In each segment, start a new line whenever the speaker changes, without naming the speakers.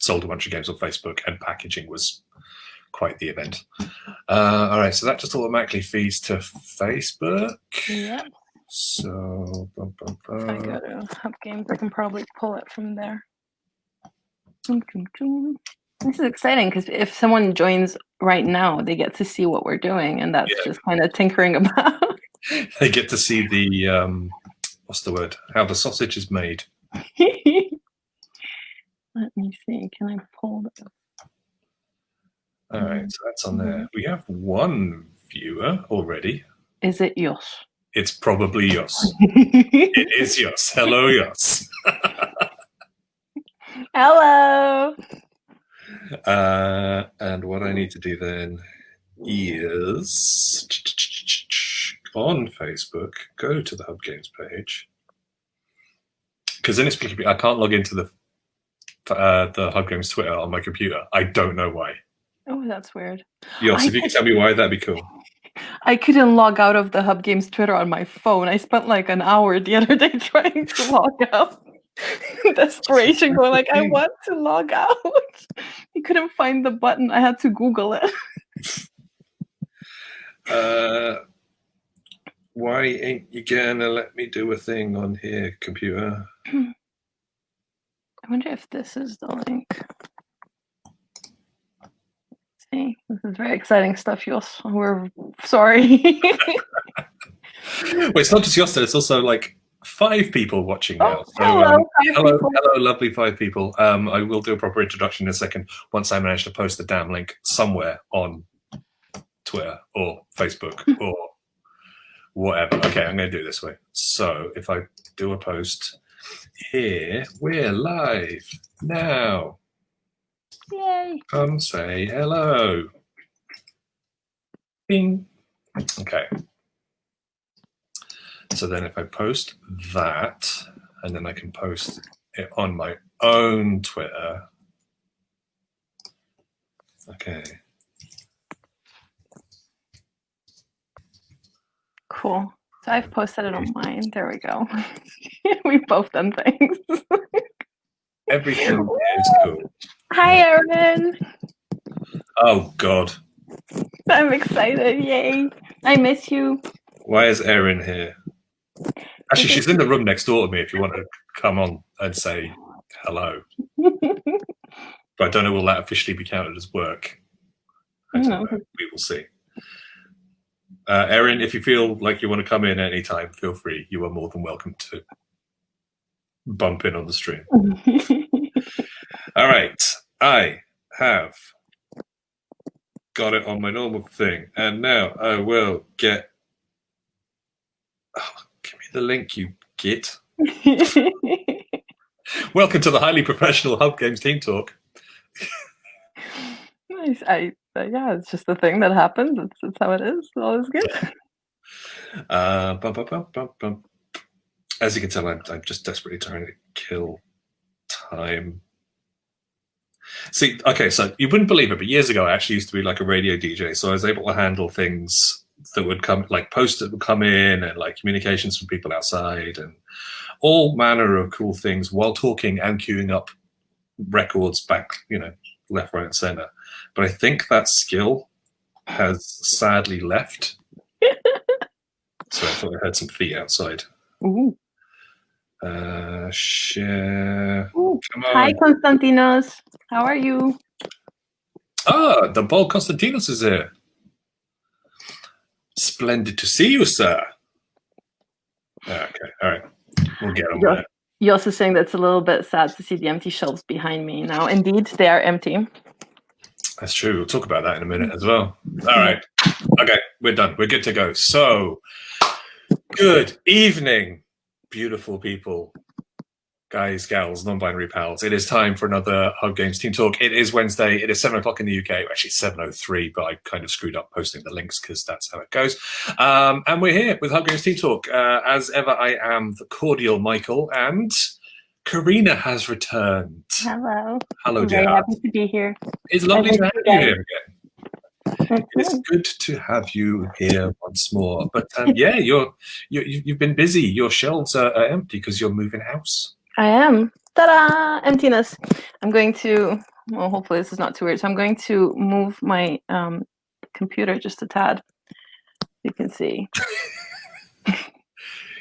sold a bunch of games on Facebook, and packaging was quite the event. All right, so that just automatically feeds to Facebook.
Yep.
So,
If I go to Hub Games, I can probably pull it from there. This is exciting because if someone joins right now, they get to see what we're doing, and that's just kind of tinkering about.
They get to see the what's the word? How the sausage is made.
Let me see. Can I pull this?
All right, so that's on there. We have one viewer already.
Is it Jos?
It's probably Jos. It is Jos. Hello, Jos.
Hello.
And what I need to do then is on Facebook, go to the Hub Games page, because inexplicably I can't log into the Hub Games Twitter on my computer. I don't know why. Oh,
that's weird.
Jos, if you could tell me why, that'd be cool.
I couldn't log out of the Hub Games Twitter on my phone. I spent like an hour the other day trying to log out. Desperation, going like, I want to log out. I couldn't find the button. I had to Google it.
Why ain't you gonna let me do a thing on here, computer?
I wonder if this is the link. See, this is very exciting stuff, Jos. We're sorry.
Well, it's not just Jos, it's also like 5 people watching now. So,
hello,
lovely 5 people. I will do a proper introduction in a second once I manage to post the damn link somewhere on Twitter or Facebook or whatever. Okay, I'm going to do it this way. So if I do a post here, we're live now.
Yay.
Come say hello. Bing. Okay. So then if I post that, and then I can post it on my own Twitter. Okay.
Cool. So I've posted it on mine. There we go. We've both done things.
Everything is cool.
Hi, Erin.
Oh, God.
I'm excited. Yay. I miss you.
Why is Erin here? Actually, she's in the room next door to me if you want to come on and say hello. But I don't know, will that officially be counted as work? I don't know. We will see. Erin, if you feel like you want to come in at any time, feel free. You are more than welcome to bump in on the stream. All right. I have got it on my normal thing. And now I will get... Oh, give me the link, you git. Welcome to the highly professional Hub Games Team Talk.
Nice. Yeah, it's just a thing that happens. It's how it is. All is good.
As you can tell, I'm just desperately trying to kill time. See, okay, so you wouldn't believe it, but years ago I actually used to be like a radio DJ, so I was able to handle things that would come, like posts that would come in, and like communications from people outside, and all manner of cool things while talking and queuing up records back, left, right, and center. But I think that skill has sadly left. So I thought I heard some feet outside.
Ooh.
Share.
Ooh.
Come on.
Hi, Konstantinos. How are you?
Ah, the bold Konstantinos is here. Splendid to see you, sir. Okay, all right. We'll get on with it.
You're also saying that it's a little bit sad to see the empty shelves behind me now. Indeed, they are empty.
That's true. We'll talk about that in a minute as well. All right. Okay, we're done. We're good to go. So, good evening, beautiful people, guys, gals, non-binary pals. It is time for another Hub Games Team Talk. It is Wednesday. It is 7 o'clock in the UK. Actually, 7:03, but I kind of screwed up posting the links because that's how it goes. And we're here with Hub Games Team Talk. As ever, I am the cordial Michael, and Corina has returned.
Hello.
Hello, dear.
Very happy to be here.
It's lovely to have you here again. It's good to have you here once more. But yeah, you've been busy. Your shelves are empty because you're moving house.
I am. Ta-da! Emptiness. I'm going to Well, hopefully this is not too weird. So I'm going to move my computer just a tad. You can see.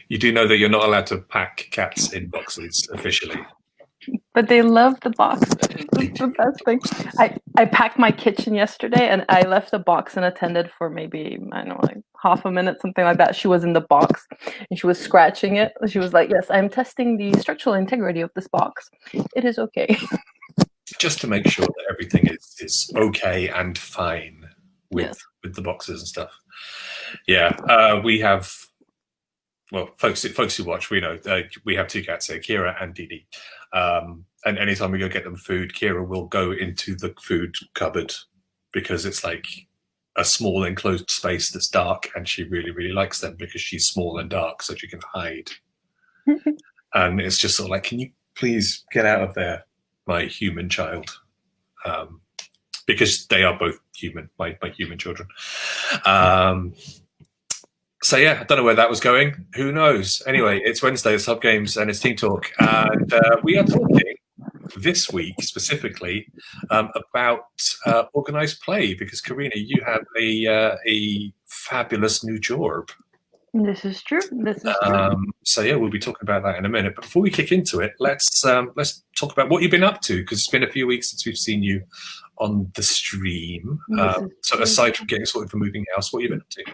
You do know that you're not allowed to pack cats in boxes officially.
But they love the box. That's the best thing. I packed my kitchen yesterday and I left the box unattended for maybe, I don't know, like half a minute, something like that. She was in the box and she was scratching it. She was like, yes, I'm testing the structural integrity of this box. It is okay.
Just to make sure that everything is okay and fine with the boxes and stuff. Yeah, we have... Well, folks who watch, we know we have 2 cats here, Kira and Dee. And anytime we go get them food, Kira will go into the food cupboard because it's like a small enclosed space that's dark, and she really, really likes them because she's small and dark, so she can hide. And it's just sort of like, can you please get out of there, my human child? Because they are both human, my human children. So yeah, I don't know where that was going. Who knows? Anyway, it's Wednesday, it's Hub Games, and it's Team Talk. And we are talking this week specifically about organised play, because Corina, you have a fabulous new job.
This is true. This is true.
So yeah, we'll be talking about that in a minute. But before we kick into it, let's talk about what you've been up to, because it's been a few weeks since we've seen you on the stream. So aside from getting sorted for moving house, what have you been up to?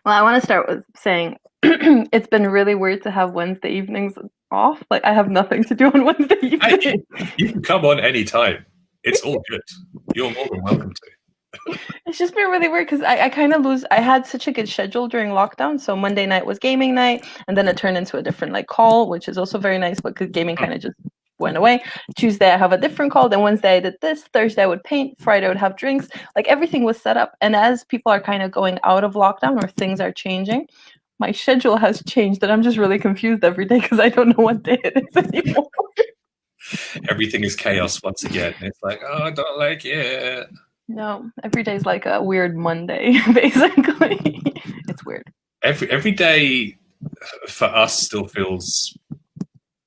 Well, I want to start with saying it's been really weird to have Wednesday evenings off. Like, I have nothing to do on Wednesday evening.
Hey, you can come on anytime. It's all good. You're more than welcome to.
It's just been really weird because I kind of lose. I had such a good schedule during lockdown. So Monday night was gaming night, and then it turned into a different like call, which is also very nice, but because gaming kind of just went away. Tuesday I have a different call. Then Wednesday I did this. Thursday I would paint. Friday I would have drinks. Like, everything was set up. And as people are kind of going out of lockdown or things are changing, my schedule has changed, and I'm just really confused every day because I don't know what day it is anymore.
Everything is chaos once again. It's like, oh, I don't like it.
No, every day is like a weird Monday, basically. It's weird.
Every day for us still feels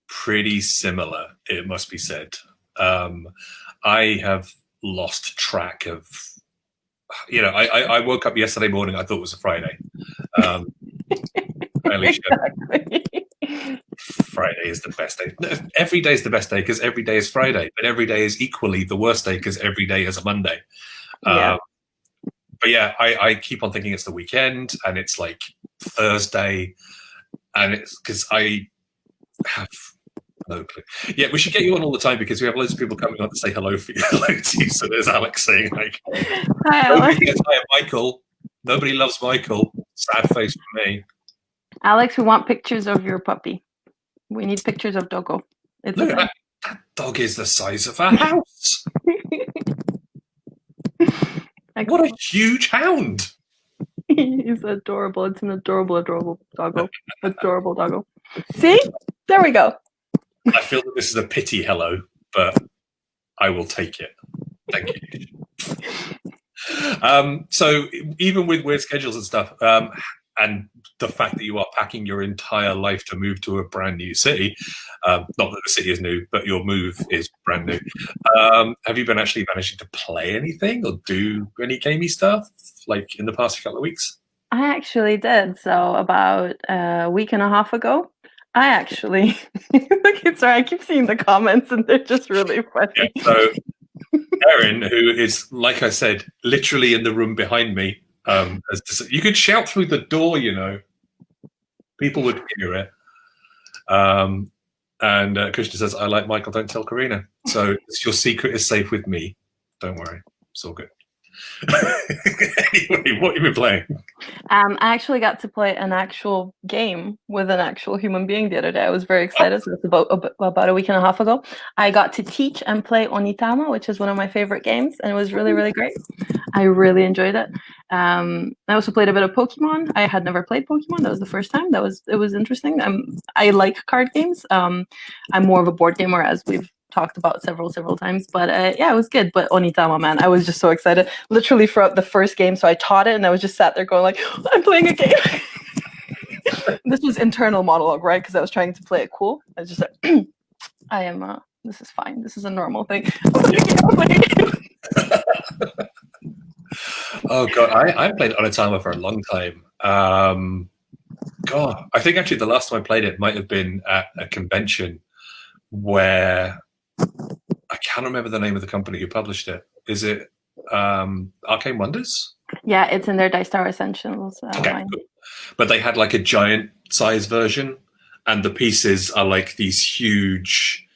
pretty similar, it must be said. I have lost track of, I woke up yesterday morning, I thought it was a Friday.
Exactly.
Friday is the best day. Every day is the best day because every day is Friday, but every day is equally the worst day because every day is a Monday.
Yeah.
But yeah, I keep on thinking it's the weekend and it's like Thursday, and it's because I have no clue. Yeah, we should get you on all the time because we have loads of people coming on to say hello to you. So there's Alex saying like,
Hi, Alex.
Hi, Michael. Nobody loves Michael. Sad face for me.
Alex, we want pictures of your puppy. We need pictures of Doggo.
Look at that. That dog is the size of a house. What a huge hound.
He's adorable. It's an adorable, adorable doggo. Adorable doggo. See? There we go.
I feel that this is a pity hello, but I will take it. Thank you. So even with weird schedules and stuff, and the fact that you are packing your entire life to move to a brand new city, not that the city is new, but your move is brand new. Have you been actually managing to play anything or do any gamey stuff like in the past couple of weeks?
I actually did. So about a week and a half ago, I actually sorry, I keep seeing the comments and they're just really funny.
Yeah, so Erin, who is, like I said, literally in the room behind me, you could shout through the door, people would hear it. And Krishna says, I like Michael, don't tell Corina. So your secret is safe with me. Don't worry, it's all good. Anyway, what have you been playing?
I actually got to play an actual game with an actual human being the other day. I was very excited. So it's about a week and a half ago. I got to teach and play Onitama, which is one of my favorite games, and it was really, really great. I really enjoyed it. I also played a bit of Pokemon. I had never played Pokemon. That was the first time. It was interesting. I like card games. I'm more of a board gamer, as we've talked about several times, but yeah, it was good. But Onitama, man, I was just so excited literally throughout the first game. So I taught it and I was just sat there going like, I'm playing a game. This was internal monologue, right? Because I was trying to play it cool. I was just like, I am this is fine. This is a normal thing.
Oh god, I played it on a timer for a long time. God, I think actually the last time I played it might have been at a convention where I can't remember the name of the company who published it. Is it Arcane Wonders?
Yeah, it's in their Dice Tower Essentials.
Okay, cool. But they had like a giant size version, and the pieces are like these huge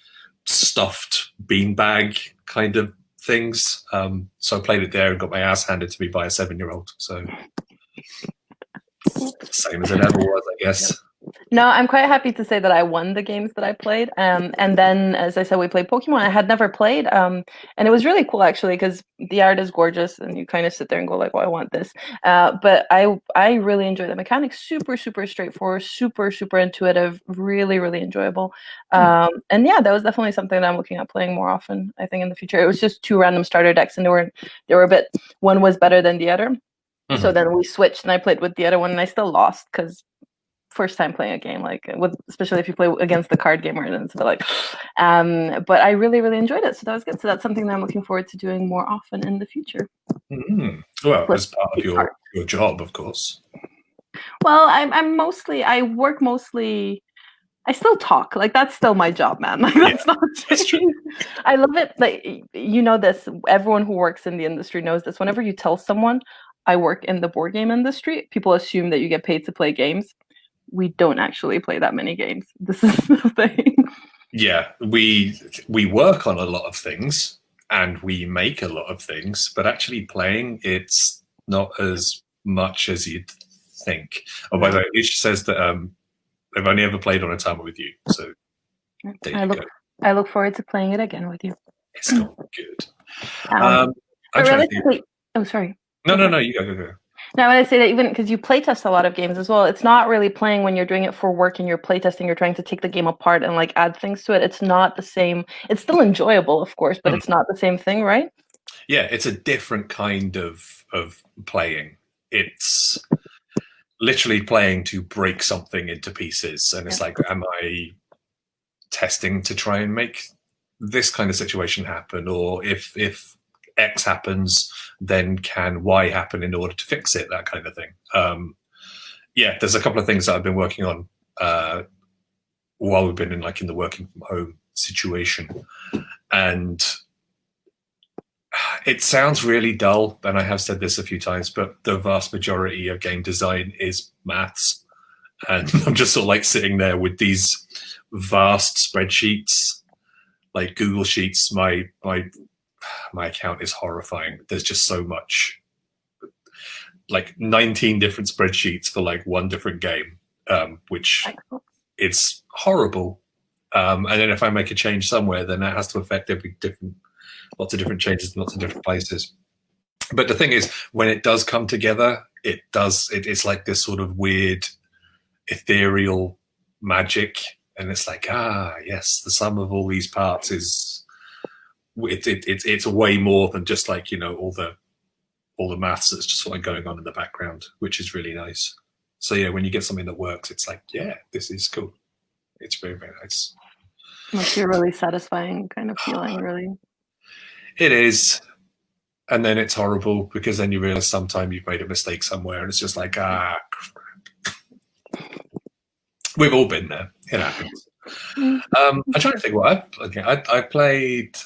stuffed beanbag kind of things. So I played it there and got my ass handed to me by a 7-year-old. So same as it ever was, I guess.
No, I'm quite happy to say that I won the games that I played. And then, as I said, we played Pokemon. I had never played. And it was really cool, actually, because the art is gorgeous and you kind of sit there and go like, well, I want this. But I really enjoy the mechanics. Super, super straightforward, super, super intuitive, really, really enjoyable. And yeah, that was definitely something that I'm looking at playing more often, I think, in the future. It was just 2 random starter decks and they were a bit, one was better than the other. So then we switched and I played with the other one and I still lost because first time playing a game, like especially if you play against the card gamer, and it's a bit like, but I really, really enjoyed it. So that was good. So that's something that I'm looking forward to doing more often in the future.
Well, as part of your job, of course.
Well, I work mostly. I still talk. Like that's still my job, man. Like that's not changing. I love it. Like this. Everyone who works in the industry knows this. Whenever you tell someone I work in the board game industry, people assume that you get paid to play games. We don't actually play that many games. This is the thing.
Yeah, we work on a lot of things and we make a lot of things, but actually playing, it's not as much as you'd think. Oh, by the way, Ish says that I've only ever played on a timer with you, so
I look forward to playing it again with you.
It's not good.
Oh, sorry.
No, you go.
Now, when I say that, even because you playtest a lot of games as well, it's not really playing when you're doing it for work and you're playtesting, you're trying to take the game apart and like add things to it. It's not the same. It's still enjoyable, of course, but it's not the same thing, right?
Yeah, it's a different kind of playing. It's literally playing to break something into pieces. And it's like, am I testing to try and make this kind of situation happen? Or if X happens, then can Y happen in order to fix it? That kind of thing. There's a couple of things that I've been working on while we've been in the working from home situation, and it sounds really dull. And I have said this a few times, but the vast majority of game design is maths, and I'm just sort of like sitting there with these vast spreadsheets, like Google Sheets. My account is horrifying. There's just so much, like 19 different spreadsheets for like one different game, which it's horrible. And then if I make a change somewhere, then that has to affect lots of different changes in lots of different places. But the thing is, when it does come together, it's like this sort of weird ethereal magic. And it's like, yes, the sum of all these parts is, it's way more than just like all the maths that's just sort of going on in the background, which is really nice. So yeah, when you get something that works, it's like, yeah, this is cool. It's very, very nice.
Must be a really satisfying kind of feeling, really.
It is, and then it's horrible because then you realize sometime you've made a mistake somewhere, and it's just like crap. We've all been there. It happens. I'm trying to think what I played.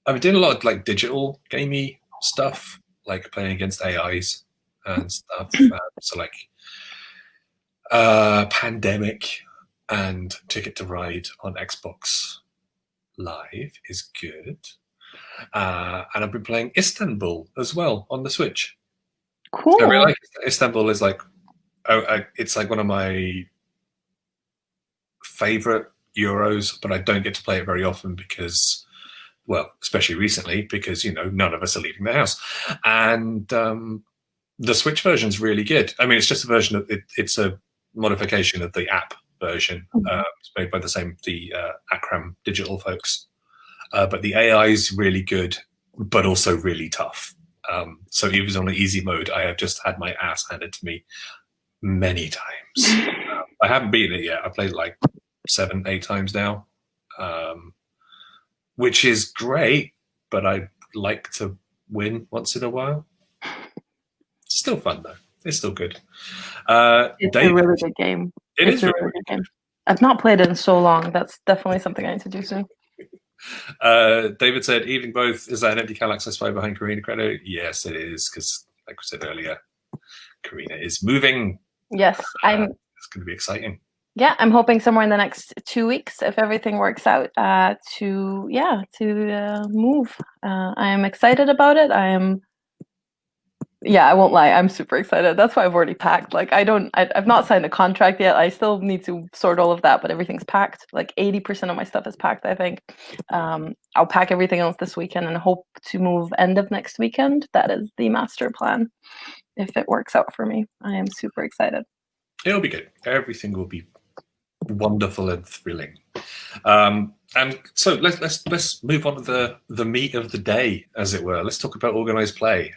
I've been doing a lot of like digital gamey stuff, like playing against AIs and stuff. So like Pandemic and Ticket to Ride on Xbox Live is good. And I've been playing Istanbul as well on the Switch.
Cool.
I really like it. Istanbul is like, it's like one of my favorite Euros, but I don't get to play it very often because, well, especially recently, because, none of us are leaving the house. And the Switch version is really good. I mean, it's just a version of it's a modification of the app version. It's made by the Acram Digital folks. But the AI is really good, but also really tough. So even on the easy mode, I have just had my ass handed to me many times. I haven't beaten it yet. I've played it like 7-8 times now. which is great, but I like to win once in a while. Still fun though. It's still good.
It's
David,
a really good game.
It's
a really good game. I've not played it in so long. That's definitely something I need to do soon.
David said, "Evening both. Is that an empty Calax I spy behind Corina Cretu?" Yes, it is, because like we said earlier, Corina is moving.
Yes,
it's going to be exciting.
Yeah, I'm hoping somewhere in the next 2 weeks, if everything works out, to move. I am excited about it. I won't lie, I'm super excited. That's why I've already packed. Like, I've not signed a contract yet. I still need to sort all of that, but everything's packed. Like 80% of my stuff is packed, I think. I'll pack everything else this weekend and hope to move end of next weekend. That is the master plan, if it works out for me. I am super excited.
It'll be good. Everything will be wonderful and thrilling. And so let's move on to the meat of the day, as it were. Let's talk about organized play.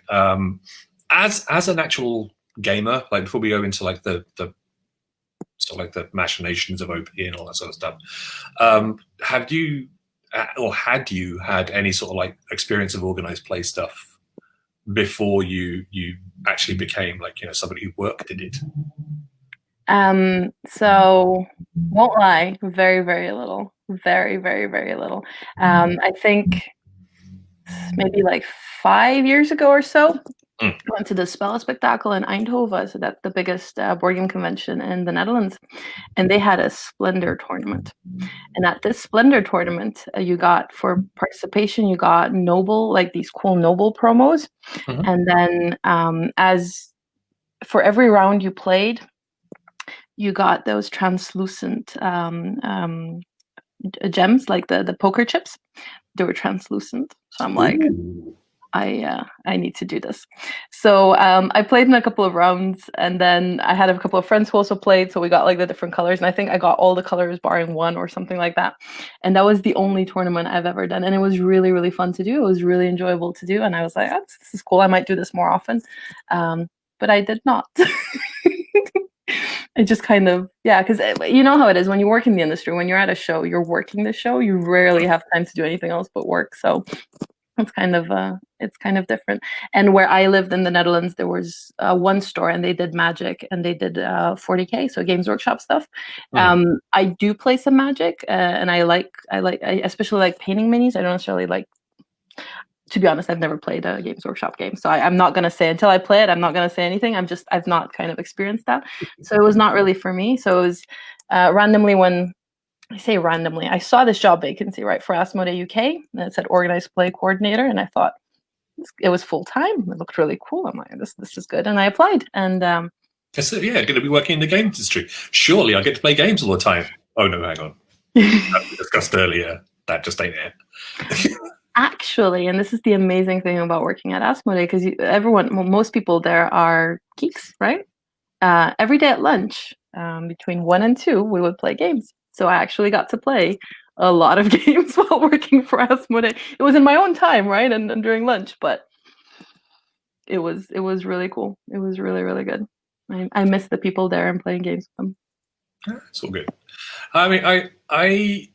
As an actual gamer, like before we go into like the sort of like the machinations of OP and all that sort of stuff, have you or had you had any sort of like experience of organized play stuff before you actually became like somebody who worked in it?
So won't lie, very, very little. Very, very, very little. I think maybe like 5 years ago or so, I went to the Spell Spectacle in Eindhoven, so that's the biggest board game convention in the Netherlands, and they had a Splendor tournament. And at this Splendor tournament, you got, for participation, you got Noble, like these cool Noble promos, and then as for every round you played, you got those translucent gems, like the poker chips. They were translucent. So I'm like, I need to do this. So I played in a couple of rounds, and then I had a couple of friends who also played. So we got like the different colors, and I think I got all the colors barring one or something like that. And that was the only tournament I've ever done, and it was really, really fun to do. It was really enjoyable to do, and I was like, oh, this is cool. I might do this more often, but I did not. It just kind of, because you know how it is when you work in the industry. When you're at a show, you're working the show. You rarely have time to do anything else but work. So it's kind of different. And where I lived in the Netherlands, there was one store, and they did Magic, and they did 40K, so Games Workshop stuff. I do play some Magic, and I especially like painting minis. I don't necessarily like. To be honest, I've never played a Games Workshop game, so I'm not going to say until I play it. I'm not going to say anything. I've not kind of experienced that, so it was not really for me. So it was randomly, when I say randomly, I saw this job vacancy right for Asmodee UK, and it said Organized Play Coordinator, and I thought it was full time. It looked really cool. I'm like, this is good, and I applied. And going
to be working in the game industry. Surely I get to play games all the time. Oh no, hang on. As we discussed earlier, that just ain't it.
Actually, and this is the amazing thing about working at Asmodee, because most people there are geeks, right? Every day at lunch, between 1 and 2, we would play games. So I actually got to play a lot of games while working for Asmodee. It was in my own time, right, and during lunch, but it was really cool. It was really, really good. I miss the people there and playing games with them.
It's all good. I mean,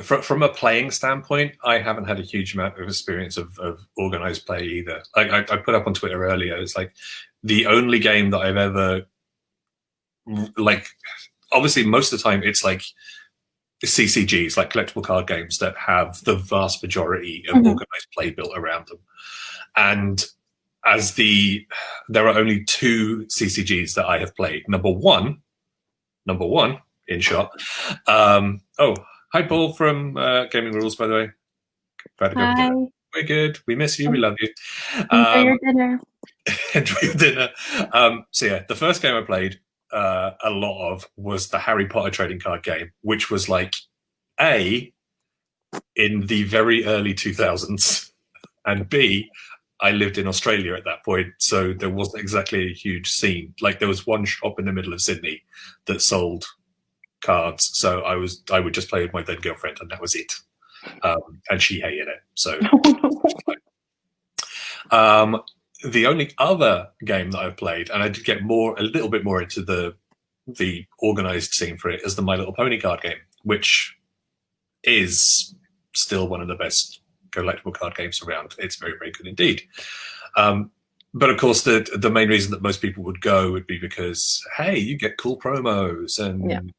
from a playing standpoint, I haven't had a huge amount of experience of organized play either. Like I put up on Twitter earlier, it's like the only game that I've ever, like, obviously most of the time it's like CCGs, like collectible card games, that have the vast majority of organized play built around them. And there are only 2 CCGs that I have played. Number one, in shot. Hi, Paul from Gaming Rules, by the way.
Hi.
We're good. We miss you. We love you.
Enjoy your dinner.
Enjoy your dinner. The first game I played a lot of was the Harry Potter trading card game, which was like A, in the very early 2000s, and B, I lived in Australia at that point, so there wasn't exactly a huge scene. Like, there was one shop in the middle of Sydney that sold cards, so I would just play with my then girlfriend, and that was it. And she hated it. So the only other game that I've played, and I did get a little bit more into the organized scene for it, is the My Little Pony card game, which is still one of the best collectible card games around. It's very, very good indeed. But of course, the main reason that most people would go would be because, hey, you get cool promos, and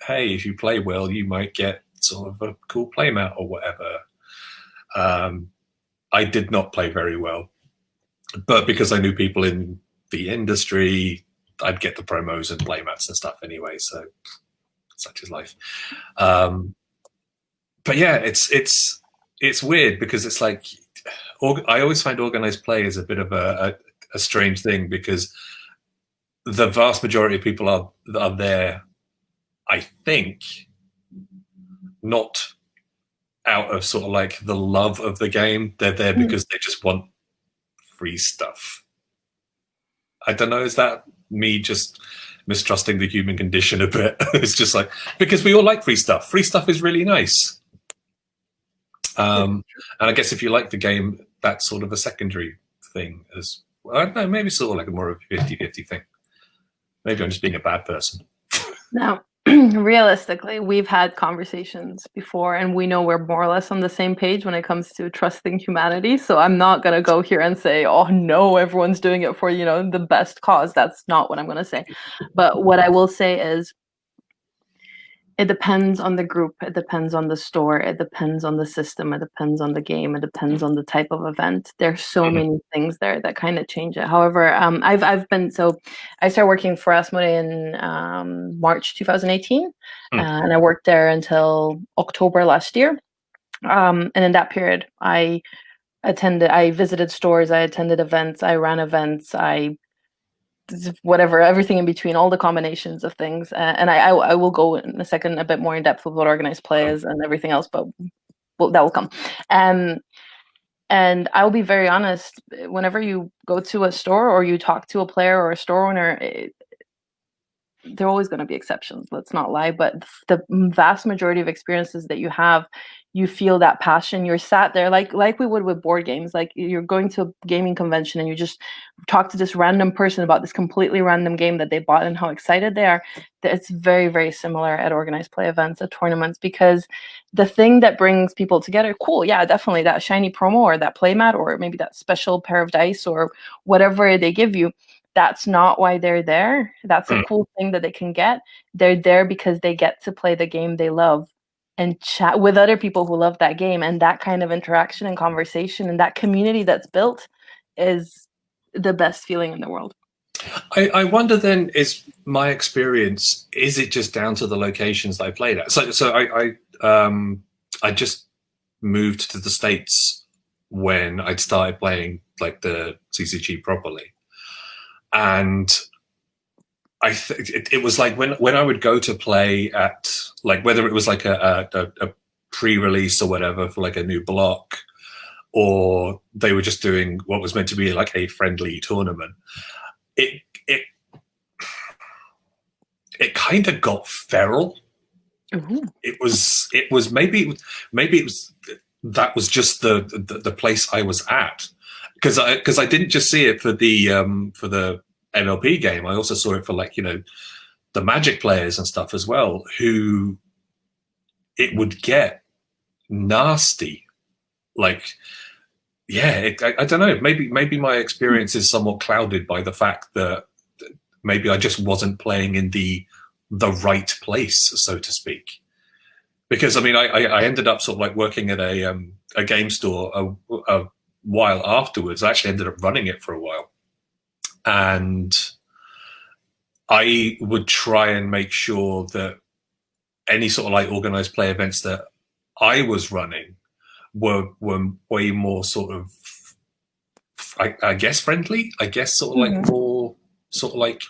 hey, if you play well, you might get sort of a cool playmat or whatever. I did not play very well, but because I knew people in the industry, I'd get the promos and playmats and stuff anyway. So such is life. But yeah, it's weird because it's like I always find organized play is a bit of a strange thing, because the vast majority of people are there, I think, not out of sort of like the love of the game. They're there because they just want free stuff. I don't know, is that me just mistrusting the human condition a bit? It's just like, because we all like free stuff. Free stuff is really nice. And I guess if you like the game, that's sort of a secondary thing as well. I don't know, maybe sort of like a more of a 50-50 thing. Maybe I'm just being a bad person.
Now, realistically, we've had conversations before, and we know we're more or less on the same page when it comes to trusting humanity. So I'm not going to go here and say, oh, no, everyone's doing it for, the best cause. That's not what I'm going to say. But what I will say is, it depends on the group, it depends on the store, it depends on the system, it depends on the game, it depends on the type of event. There's so many things there that kind of change it. However, I started working for Asmodee in March 2018, and I worked there until October last year. And in that period, I visited stores, I attended events, I ran events, whatever, everything in between, all the combinations of things. And I will go in a second a bit more in depth with what organized play is and everything else, but that will come. And I'll be very honest, whenever you go to a store or you talk to a player or a store owner, there are always going to be exceptions, let's not lie, but the vast majority of experiences that you have, you feel that passion. You're sat there like we would with board games. Like you're going to a gaming convention and you just talk to this random person about this completely random game that they bought and how excited they are. It's very, very similar at organized play events, at tournaments, because the thing that brings people together, cool, yeah, definitely that shiny promo or that playmat or maybe that special pair of dice or whatever they give you. That's not why they're there. That's a cool thing that they can get. They're there because they get to play the game they love and chat with other people who love that game. And that kind of interaction and conversation and that community that's built is the best feeling in the world.
I wonder then, is my experience, is it just down to the locations that I played at? So I just moved to the States when I'd started playing like the CCG properly. And it was like when I would go to play at, like, whether it was like a pre-release or whatever for like a new block, or they were just doing what was meant to be like a friendly tournament, it kind of got feral.
Mm-hmm.
It was maybe it was that was just the place I was at, because I didn't just see it for the MLP game. I also saw it for, like, the Magic players and stuff as well, who it would get nasty. Like, yeah, I don't know. Maybe my experience is somewhat clouded by the fact that maybe I just wasn't playing in the right place, so to speak. Because I mean, I ended up sort of like working at a game store a while afterwards. I actually ended up running it for a while. And I would try and make sure that any sort of like organized play events that I was running were way more sort of, I guess, friendly. I guess sort of like more sort of like,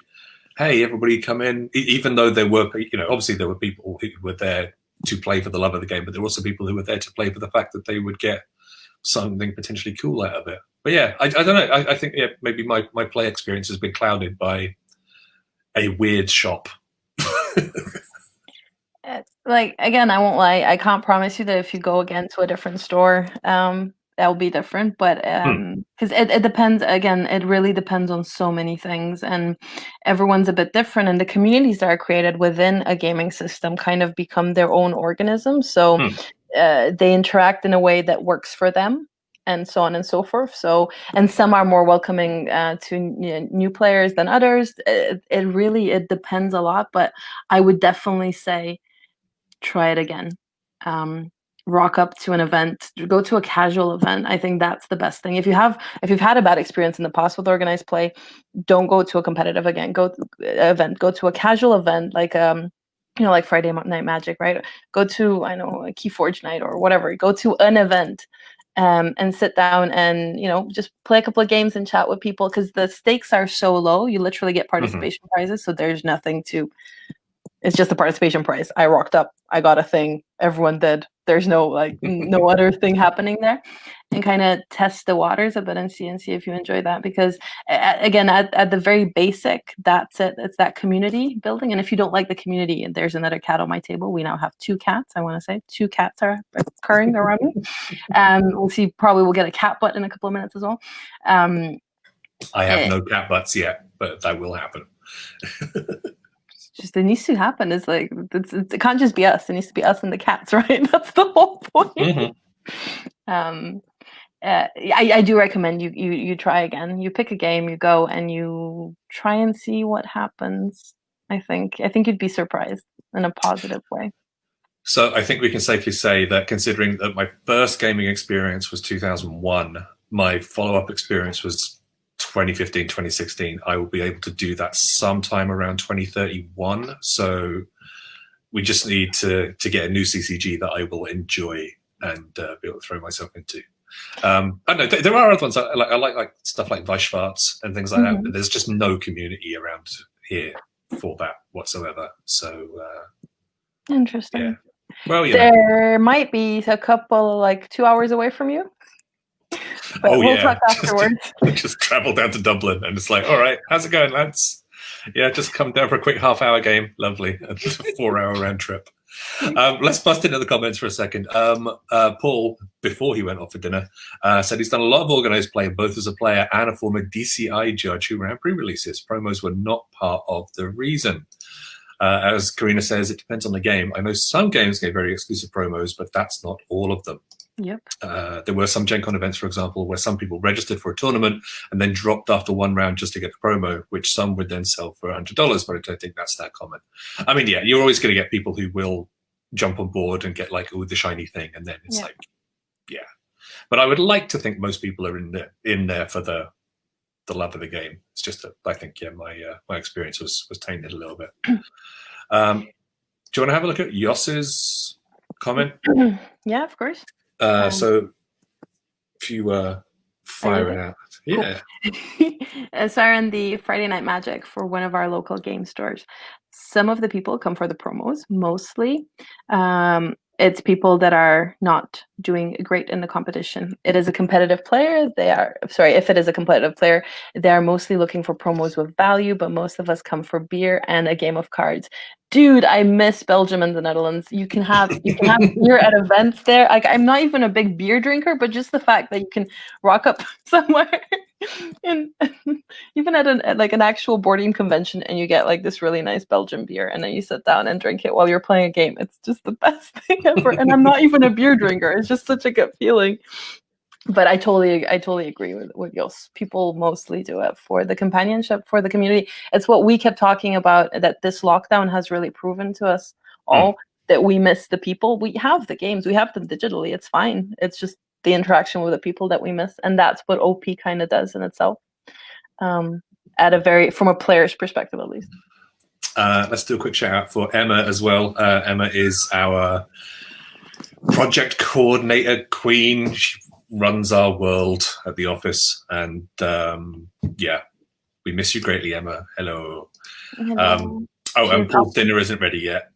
hey, everybody come in. Even though there were, obviously there were people who were there to play for the love of the game, but there were also people who were there to play for the fact that they would get something potentially cool out of it. But yeah, I don't know. I think maybe my play experience has been clouded by a weird shop.
Like, again, I won't lie. I can't promise you that if you go again to a different store, that'll be different. But because it depends. Again, it really depends on so many things, and everyone's a bit different. And the communities that are created within a gaming system kind of become their own organism. So they interact in a way that works for them, and so on and so forth. So, and some are more welcoming to new players than others. It depends a lot, but I would definitely say try it again. Rock up to an event, go to a casual event. I think that's the best thing. If you've had a bad experience in the past with organized play, don't go to a competitive event. Go to a casual event like like Friday Night Magic, right? Go to, I know, a Keyforge night or whatever. Go to an event and sit down and, just play a couple of games and chat with people, because the stakes are so low. You literally get participation prizes, so there's nothing to. It's just the participation prize. I rocked up. I got a thing. Everyone did. There's no no other thing happening there, and kind of test the waters a bit and see if you enjoy that. Because again, at the very basic, that's it. It's that community building. And if you don't like the community, there's another cat on my table. We now have 2 cats. I want to say 2 cats are occurring around me. We'll see. Probably we'll get a cat butt in a couple of minutes as well.
I have no cat butts yet, but that will happen.
Just it needs to happen. It's like it can't just be us. It needs to be us and the cats, right? That's the whole point. I do recommend you try again. You pick a game, you go and you try and see what happens. I think you'd be surprised in a positive way.
So I think we can safely say that, considering that my first gaming experience was 2001, my follow-up experience was 2015, 2016, I will be able to do that sometime around 2031. So we just need to get a new CCG that I will enjoy and be able to throw myself into. I don't know, there are other ones I like stuff like Weishwarz and things like that, but there's just no community around here for that whatsoever. So
interesting.
Yeah. Well,
there might be a couple 2 hours away from you. But we'll talk afterwards.
Just travel down to Dublin and it's like, all right, how's it going, lads? Yeah, just come down for a quick half-hour game. Lovely. A 4-hour round trip. Let's bust into the comments for a second. Paul, before he went off for dinner, said he's done a lot of organized play, both as a player and a former DCI judge who ran pre-releases. Promos were not part of the reason. As Corina says, it depends on the game. I know some games get very exclusive promos, but that's not all of them.
Yep.
There were some Gen Con events, for example, where some people registered for a tournament and then dropped after one round just to get the promo, which some would then sell for $100, but I don't think that's that common. I mean, yeah, you're always going to get people who will jump on board and get the shiny thing, and then it's yeah. But I would like to think most people are in there for the love of the game. It's just that I think my experience was tainted a little bit. Do you want to have a look at Yoss's comment?
Yeah, of course.
So if you fire it out. Yeah.
Cool. So I ran the Friday Night Magic for one of our local game stores. Some of the people come for the promos, mostly. It's people that are not doing great in the competition. It is a competitive player. If it is a competitive player, they are mostly looking for promos with value, but most of us come for beer and a game of cards. Dude, I miss Belgium and the Netherlands. You can have beer at events there. I'm not even a big beer drinker, but just the fact that you can rock up somewhere and even at an actual board game convention and you get this really nice Belgian beer and then you sit down and drink it while you're playing a game. It's just the best thing ever. And I'm not even a beer drinker. It's just such a good feeling. But I totally agree with Jos. People mostly do it for the companionship, for the community. It's what we kept talking about, that this lockdown has really proven to us all that we miss the people. We have the games, we have them digitally. It's fine. It's just the interaction with the people that we miss, and that's what OP kind of does in itself. From a player's perspective, at least.
Let's do a quick shout out for Emma as well. Emma is our project coordinator queen. She runs our world at the office, and we miss you greatly, Emma. Hello.
Hello.
And Paul's dinner isn't ready yet.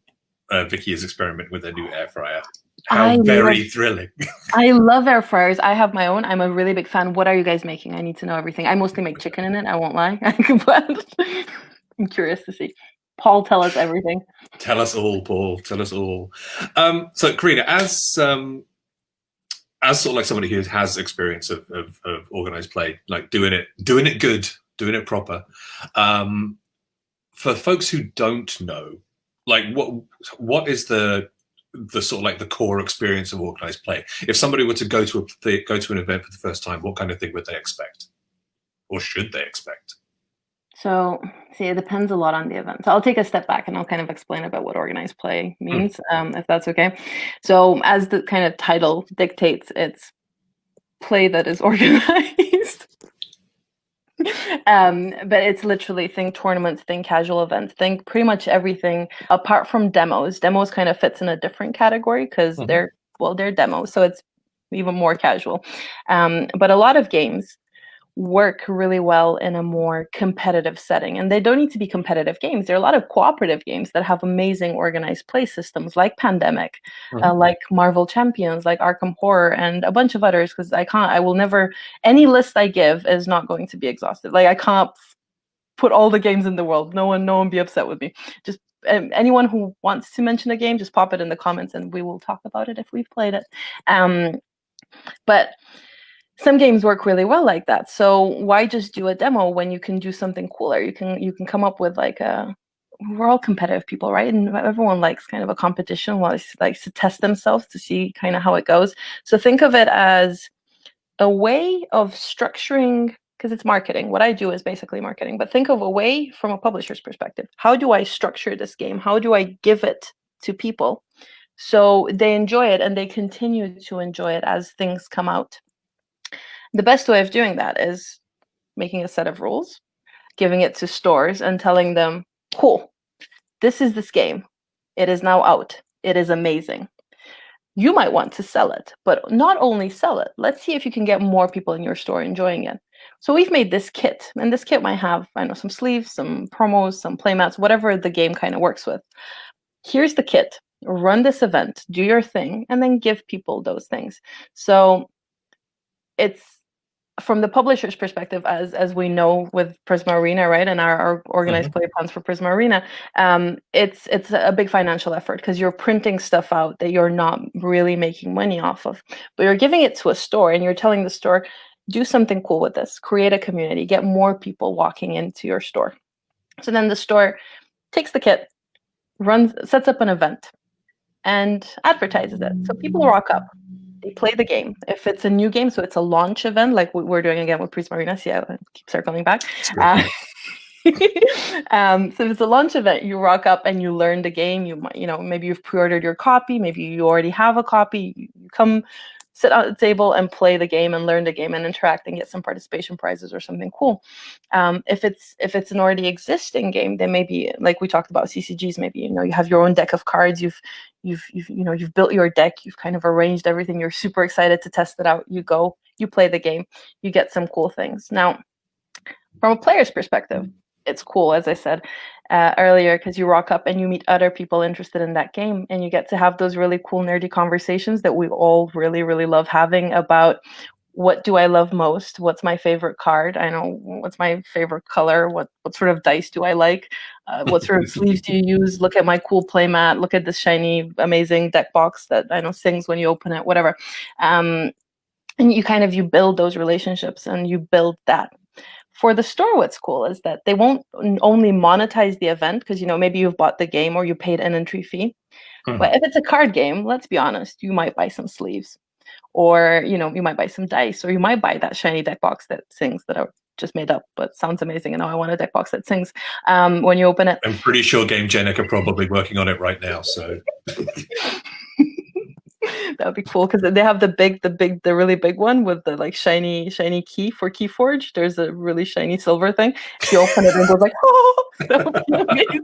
Vicky is experimenting with a new air fryer. How very thrilling.
I love air fryers. I have my own. I'm a really big fan. What are you guys making? I need to know everything. I mostly make chicken in it. I won't lie. I'm curious to see. Paul, tell us everything.
Tell us all, Paul. Tell us all. So, Corina, as sort of like somebody who has experience of organized play, like doing it good, doing it proper. For folks who don't know, like what is the the sort of like the core experience of organized play. If somebody were to go to an event for the first time, what kind of thing would they expect, or should they expect?
So, see, it depends a lot on the event. So I'll take a step back and I'll kind of explain about what organized play means, if that's okay. So, as the kind of title dictates, it's play that is organized. But it's literally think tournaments, think casual events, think pretty much everything apart from demos. Demos kind of fits in a different category because they're demos, so it's even more casual. But a lot of games work really well in a more competitive setting, and they don't need to be competitive games. There are a lot of cooperative games that have amazing organized play systems, like Pandemic, like Marvel Champions, like Arkham Horror, and a bunch of others. Because I will never, any list I give is not going to be exhaustive. Like I can't put all the games in the world. No one be upset with me. Just anyone who wants to mention a game, just pop it in the comments, and we will talk about it if we've played it. But some games work really well like that. So why just do a demo when you can do something cooler? You can come up with like we're all competitive people, right? And everyone likes kind of a competition, likes to test themselves to see kind of how it goes. So think of it as a way of structuring, because it's marketing. What I do is basically marketing, but think of a way from a publisher's perspective. How do I structure this game? How do I give it to people so they enjoy it and they continue to enjoy it as things come out? The best way of doing that is making a set of rules, giving it to stores and telling them, cool, this is this game. It is now out. It is amazing. You might want to sell it, but not only sell it. Let's see if you can get more people in your store enjoying it. So we've made this kit, and this kit might have, some sleeves, some promos, some playmats, whatever the game kind of works with. Here's the kit. Run this event, do your thing, and then give people those things. So it's, from the publisher's perspective, as we know with Prisma Arena, right, and our organized play plans for Prisma Arena, it's a big financial effort because you're printing stuff out that you're not really making money off of, but you're giving it to a store and you're telling the store, do something cool with this, create a community, get more people walking into your store. So then the store takes the kit, sets up an event, and advertises it. So people rock up. They play the game. If it's a new game, so it's a launch event, like we're doing again with Prisma Arena. See, I keep circling back. So if it's a launch event, you rock up and you learn the game. You might, maybe you've pre-ordered your copy. Maybe you already have a copy. You come, sit at the table and play the game and learn the game and interact and get some participation prizes or something cool. If it's an already existing game, then maybe, like we talked about CCGs, maybe you have your own deck of cards. You've built your deck. You've kind of arranged everything. You're super excited to test it out. You go, you play the game, you get some cool things. Now, from a player's perspective, it's cool, as I said earlier, because you rock up and you meet other people interested in that game, and you get to have those really cool nerdy conversations that we all really, really love having about what do I love most? What's my favorite card? I know what's my favorite color? What sort of dice do I like? What sort of sleeves do you use? Look at my cool playmat. Look at this shiny, amazing deck box that I know sings when you open it, whatever. And you build those relationships and you build that. For the store, what's cool is that they won't only monetize the event because, maybe you've bought the game or you paid an entry fee. But if it's a card game, let's be honest, you might buy some sleeves. Or, you might buy some dice, or you might buy that shiny deck box that sings that I just made up, but sounds amazing. And now I want a deck box that sings when you open it.
I'm pretty sure Game Genic are probably working on it right now. So
that would be cool because they have the really big one with the like shiny key for Keyforge. There's a really shiny silver thing. If you open it and goes like, oh, that would be amazing.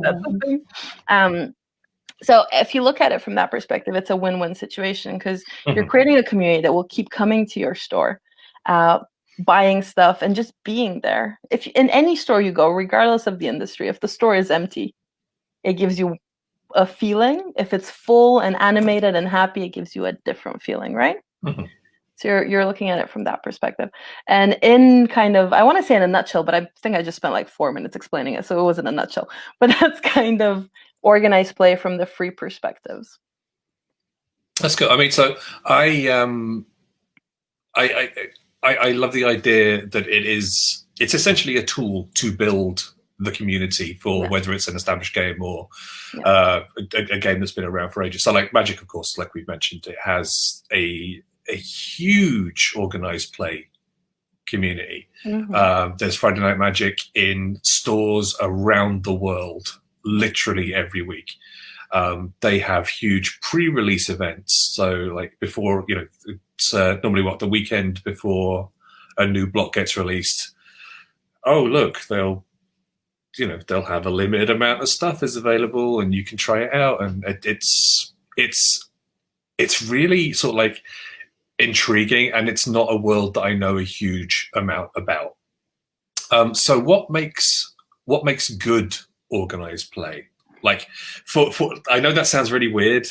That's the thing. So if you look at it from that perspective, it's a win-win situation because you're creating a community that will keep coming to your store, buying stuff and just being there. If in any store you go, regardless of the industry, if the store is empty, it gives you a feeling. If it's full and animated and happy, it gives you a different feeling, right? So you're looking at it from that perspective. And in kind of, I want to say in a nutshell, but I think I just spent like 4 minutes explaining it, so it wasn't a nutshell. But that's kind of organized play from the free perspectives.
That's good. I mean, so I love the idea that it's essentially a tool to build the community for whether it's an established game or a game that's been around for ages. So like Magic, of course, like we've mentioned, it has a huge organized play community. There's Friday Night Magic in stores around the world, literally every week. They have huge pre-release events. So like before, it's normally the weekend before a new block gets released. Oh, look, they'll have a limited amount of stuff is available and you can try it out. And it's really sort of like intriguing, and it's not a world that I know a huge amount about. So what makes good organized play? Like for I know that sounds really weird,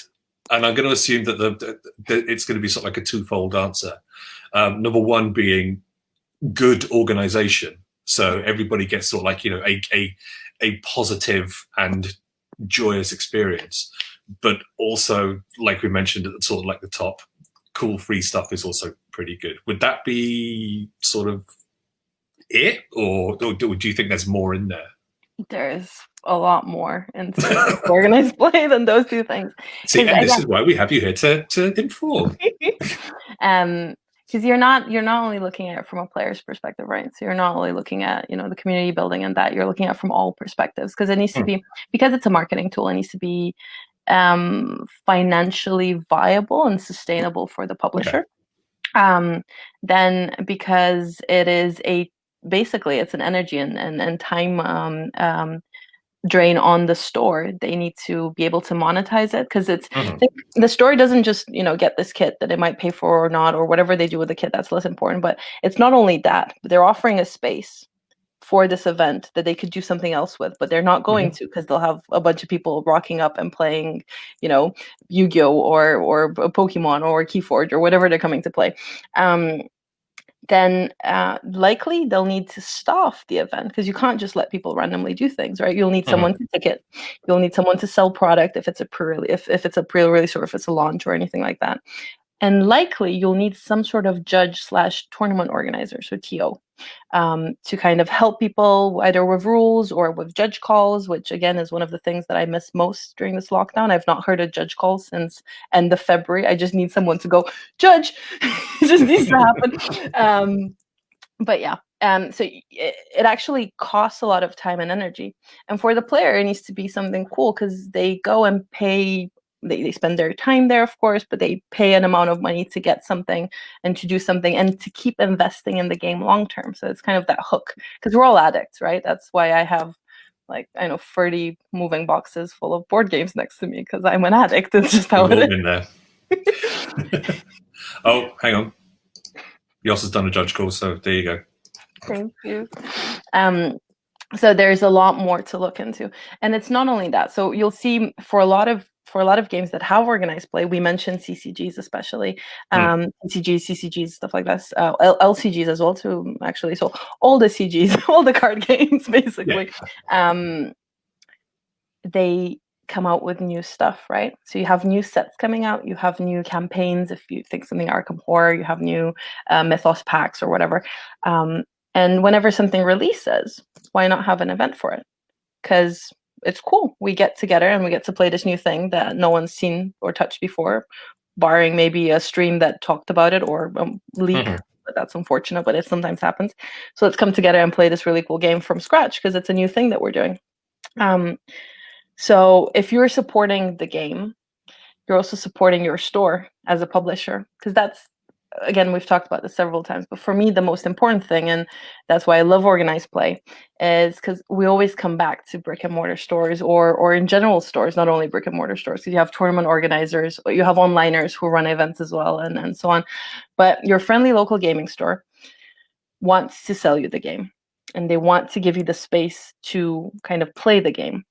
and I'm going to assume that it's going to be sort of like a twofold answer. Number one being good organization, so everybody gets sort of like a positive and joyous experience, but also like we mentioned at the sort of like the top, cool free stuff is also pretty good. Would that be sort of it, or do you think there's more in there?
There's a lot more into organized play than those two things.
See, and this is why we have you here to inform.
Because you're not only looking at it from a player's perspective, right? So you're not only looking at the community building and that, you're looking at it from all perspectives, because it needs to be, because it's a marketing tool, it needs to be financially viable and sustainable for the publisher. Then because it is basically it's an energy and time drain on the store, they need to be able to monetize it, because it's the store doesn't just get this kit that it might pay for or not, or whatever they do with the kit, that's less important. But it's not only that, but they're offering a space for this event that they could do something else with, but they're not going to, because they'll have a bunch of people rocking up and playing, Yu-Gi-Oh or Pokemon or Keyforge or whatever they're coming to play. Then likely they'll need to staff the event, because you can't just let people randomly do things, right? You'll need someone to ticket. You'll need someone to sell product if it's a pre-release, if it's a pre-release, or if it's a launch or anything like that. And likely you'll need some sort of judge/tournament organizer, so TO, to kind of help people either with rules or with judge calls, which again is one of the things that I miss most during this lockdown. I've not heard a judge call since end of February. I just need someone to go, judge. It just needs to happen. But yeah, so it actually costs a lot of time and energy. And for the player, it needs to be something cool, because they go and pay. They spend their time there, of course, but they pay an amount of money to get something and to do something and to keep investing in the game long term. So it's kind of that hook, because we're all addicts, right? That's why I have 30 moving boxes full of board games next to me, because I'm an addict. It's just how it is.
In there. Oh, hang on. Yoss has done a judge call, so there you go.
Thank you. So there's a lot more to look into, and it's not only that. So you'll see for a lot of games that have organized play, we mentioned CCGs especially, CCGs, stuff like this, LCGs as well too, actually. So all the CGs, all the card games, basically, they come out with new stuff, right? So you have new sets coming out, you have new campaigns. If you think something Arkham Horror, you have new Mythos packs or whatever. And whenever something releases, why not have an event for it? Because it's cool. We get together and we get to play this new thing that no one's seen or touched before, barring maybe a stream that talked about it or a leak. But that's unfortunate, but it sometimes happens. So let's come together and play this really cool game from scratch, because it's a new thing that we're doing. So if you're supporting the game, you're also supporting your store as a publisher, because that's, again, we've talked about this several times, but for me, the most important thing, and that's why I love organized play, is because we always come back to brick and mortar stores or in general stores, not only brick and mortar stores. So you have tournament organizers, you have onliners who run events as well, and so on. But your friendly local gaming store wants to sell you the game, and they want to give you the space to kind of play the game.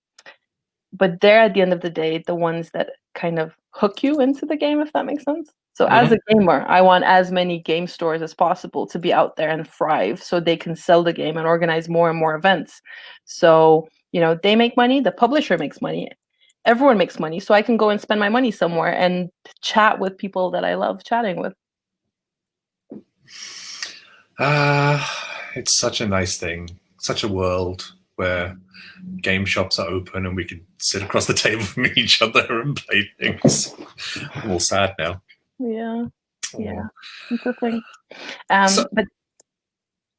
But they're, at the end of the day, the ones that kind of hook you into the game, if that makes sense. So as a gamer, I want as many game stores as possible to be out there and thrive, so they can sell the game and organize more and more events. So, they make money, the publisher makes money, everyone makes money, so I can go and spend my money somewhere and chat with people that I love chatting with.
It's such a nice thing, such a world. where game shops are open and we can sit across the table from each other and play things. I'm all sad now.
Yeah,
Oh.
it's a thing. But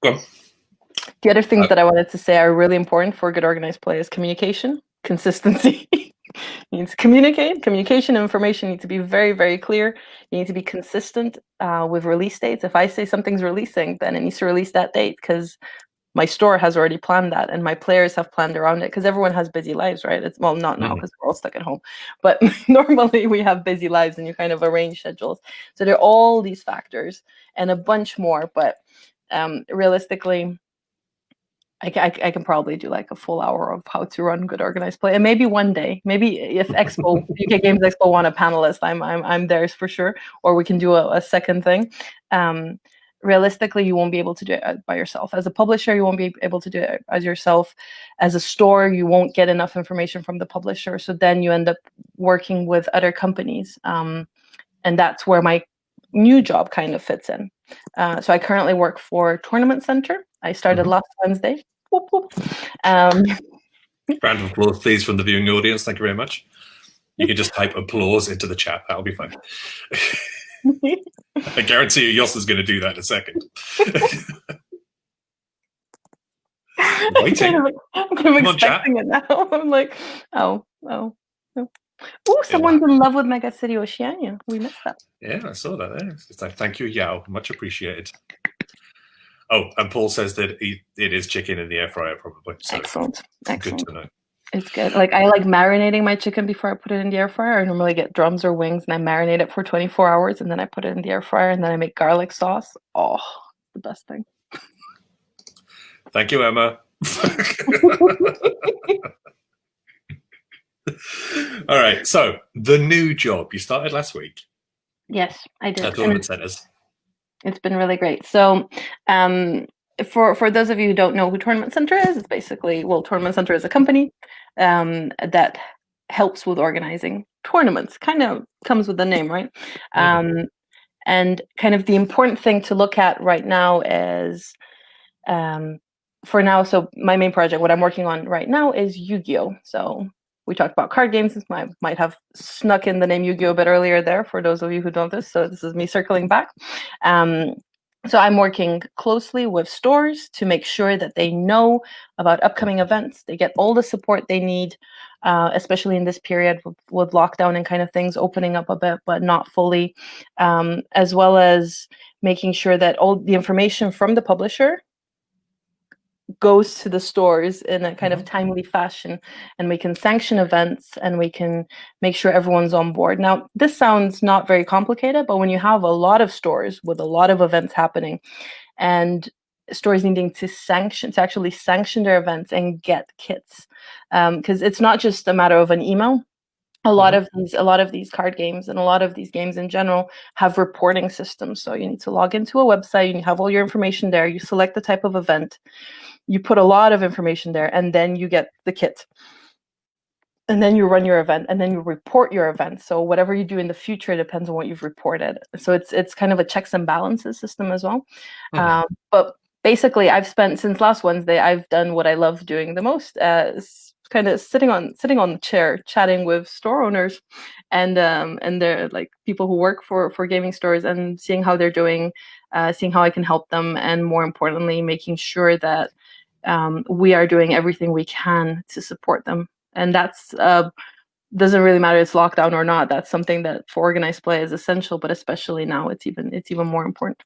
go on.
the other things that I wanted to say are really important for good organized play is communication, consistency. You need to communicate. Communication and information need to be very, very clear. You need to be consistent with release dates. If I say something's releasing, then it needs to release that date because my store has already planned that and my players have planned around it because everyone has busy lives, right? It's well, not now because we're all stuck at home, but normally we have busy lives and you kind of arrange schedules. So there are all these factors and a bunch more, but realistically, I can probably do like a full hour of how to run good organized play, and maybe one day, maybe if Expo UK Games Expo want a panelist, I'm theirs for sure, or we can do a second thing. Realistically, you won't be able to do it by yourself. As a publisher, you won't be able to do it as yourself. As a store, you won't get enough information from the publisher, so then you end up working with other companies, and that's where my new job kind of fits in. So I currently work for Tournament Center. I started last Wednesday. Whoop, whoop.
Round of applause, please, from the viewing audience. Thank you very much. You can just type applause into the chat. That'll be fine. I guarantee you, Jos is going to do that in a second. Waiting.
I'm expecting it now. I'm like, oh. Oh, someone's in love with Mega City Oceania. We missed that.
Yeah, I saw that there. It's like, thank you, Yao. Much appreciated. Oh, and Paul says that it is chicken in the air fryer, probably. So
Excellent.
Good to know.
It's good. Like I like marinating my chicken before I put it in the air fryer. I normally get drums or wings and I marinate it for 24 hours and then I put it in the air fryer and then I make garlic sauce. Oh, the best thing.
Thank you, Emma. All right. So the new job you started last week.
Yes, I did.
At Tournament Centers.
It's been really great. So for those of you who don't know who Tournament Center is, it's basically, well, Tournament Center is a company that helps with organizing tournaments. Kind of comes with the name, right? And kind of the important thing to look at right now is, for now, so my main project, what I'm working on right now is Yu-Gi-Oh! So we talked about card games. I might have snuck in the name Yu-Gi-Oh! A bit earlier there for those of you who don't know this. So this is me circling back. So I'm working closely with stores to make sure that they know about upcoming events. They get all the support they need, especially in this period with lockdown and kind of things opening up a bit, but not fully, as well as making sure that all the information from the publisher goes to the stores in a kind of timely fashion, and we can sanction events and we can make sure everyone's on board. Now, this sounds not very complicated, but when you have a lot of stores with a lot of events happening and stores needing to actually sanction their events and get kits, because it's not just a matter of an email. A lot of these card games and a lot of these games in general have reporting systems. So you need to log into a website, you have all your information there, you select the type of event, you put a lot of information there, and then you get the kit. And then you run your event, and then you report your event. So whatever you do in the future depends on what you've reported. So it's kind of a checks and balances system as well. But basically, I've spent, since last Wednesday, I've done what I love doing the most, kind of sitting on the chair, chatting with store owners, and they're like people who work for gaming stores, and seeing how they're doing, seeing how I can help them, and more importantly, making sure that we are doing everything we can to support them. And that's doesn't really matter it's lockdown or not. That's something that for organized play is essential, but especially now it's even more important.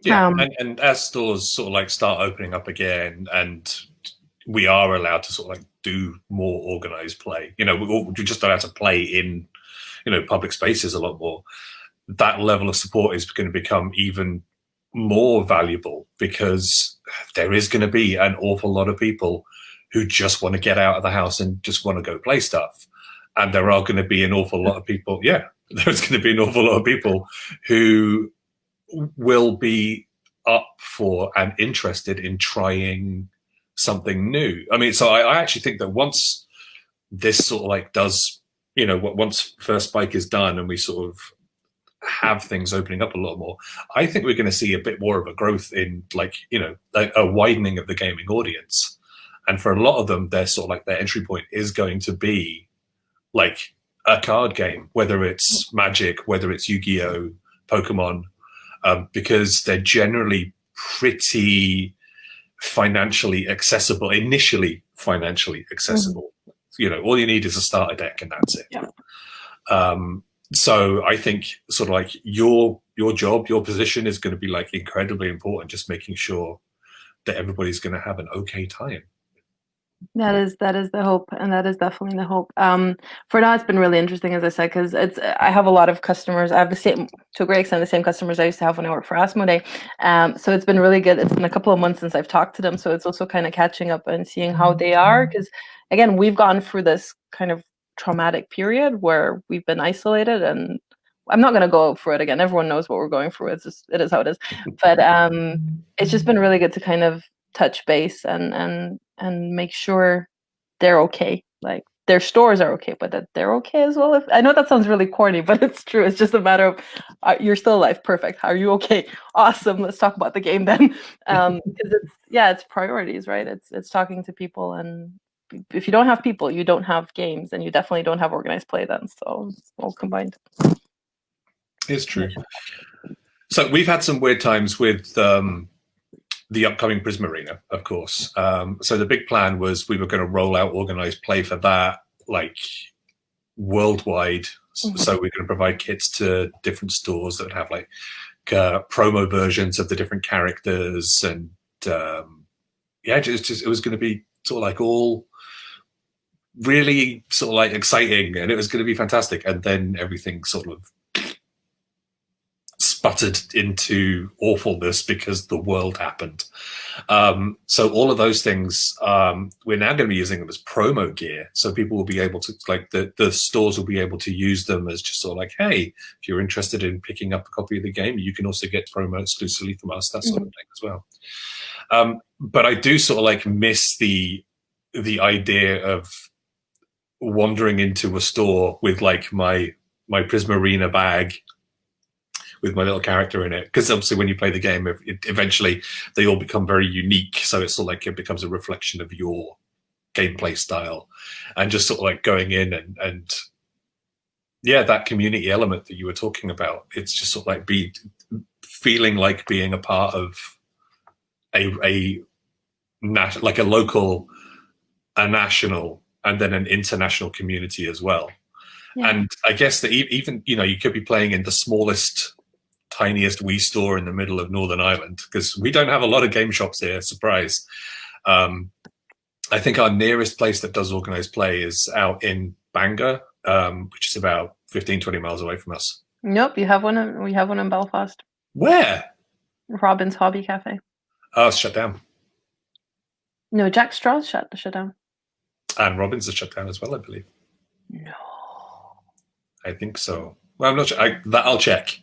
Yeah, and as stores sort of like start opening up again, and we are allowed to sort of like do more organized play, we just allowed to play in, public spaces a lot more. That level of support is going to become even more valuable, because there is going to be an awful lot of people who just want to get out of the house and just want to go play stuff. And there are going to be an awful lot of people, there's going to be an awful lot of people who will be up for and interested in trying something new. I mean, so I actually think that once this sort of like does, once first spike is done and we sort of have things opening up a lot more, I think we're going to see a bit more of a growth in like a widening of the gaming audience. And for a lot of them, they're sort of like their entry point is going to be like a card game, whether it's Magic, whether it's Yu-Gi-Oh, Pokemon, because they're generally pretty financially accessible, initially financially accessible. All you need is a starter deck and that's it. So I think sort of like your job, your position is going to be like incredibly important, just making sure that everybody's going to have an okay time.
That is the hope, and that is definitely the hope. For now, it's been really interesting, as I said, because I have a lot of customers. I have the same, to a great extent, the same customers I used to have when I worked for Asmodee. So it's been really good. It's been a couple of months since I've talked to them, so it's also kind of catching up and seeing how they are. Because again, we've gone through this kind of traumatic period where we've been isolated, and I'm not going to go through it again. Everyone knows what we're going through. It is how it is. But it's just been really good to kind of touch base and make sure they're okay. Like their stores are okay, but that they're okay as well. I know that sounds really corny, but it's true. It's just a matter of you're still alive. Perfect. Are you okay? Awesome. Let's talk about the game then. It's priorities, right? It's talking to people, and if you don't have people, you don't have games, and you definitely don't have organized play then. So it's all combined.
It's true. So we've had some weird times with the upcoming Prism Arena, of course. So the big plan was we were going to roll out organized play for that, like worldwide. So we're going to provide kits to different stores that would have like promo versions of the different characters, and it was going to be sort of like all really sort of like exciting, and it was going to be fantastic. And then everything sort of sputtered into awfulness because the world happened. So all of those things, we're now going to be using them as promo gear. So people will be able to, like the stores will be able to use them as just sort of like, hey, if you're interested in picking up a copy of the game, you can also get promo exclusively from us, that sort of thing as well. But I do sort of like miss the idea of wandering into a store with like my Prism Arena bag with my little character in it, because obviously when you play the game, eventually they all become very unique. So it's sort of like it becomes a reflection of your gameplay style, and just sort of like going in and that community element that you were talking about. It's just sort of like feeling like being a part of a local, a national, and then an international community as well. Yeah. And I guess that even you could be playing in the smallest, tiniest Wii store in the middle of Northern Ireland, because we don't have a lot of game shops here. Surprise. I think our nearest place that does organized play is out in Bangor, which is about 15-20 miles away from us.
Nope, we have one in Belfast.
Where?
Robin's Hobby Cafe.
Oh, it's shut down.
No, Jack Straw's shut down.
And Robin's is shut down as well, I believe.
No. I
think so. Well, I'm not sure. I'll check.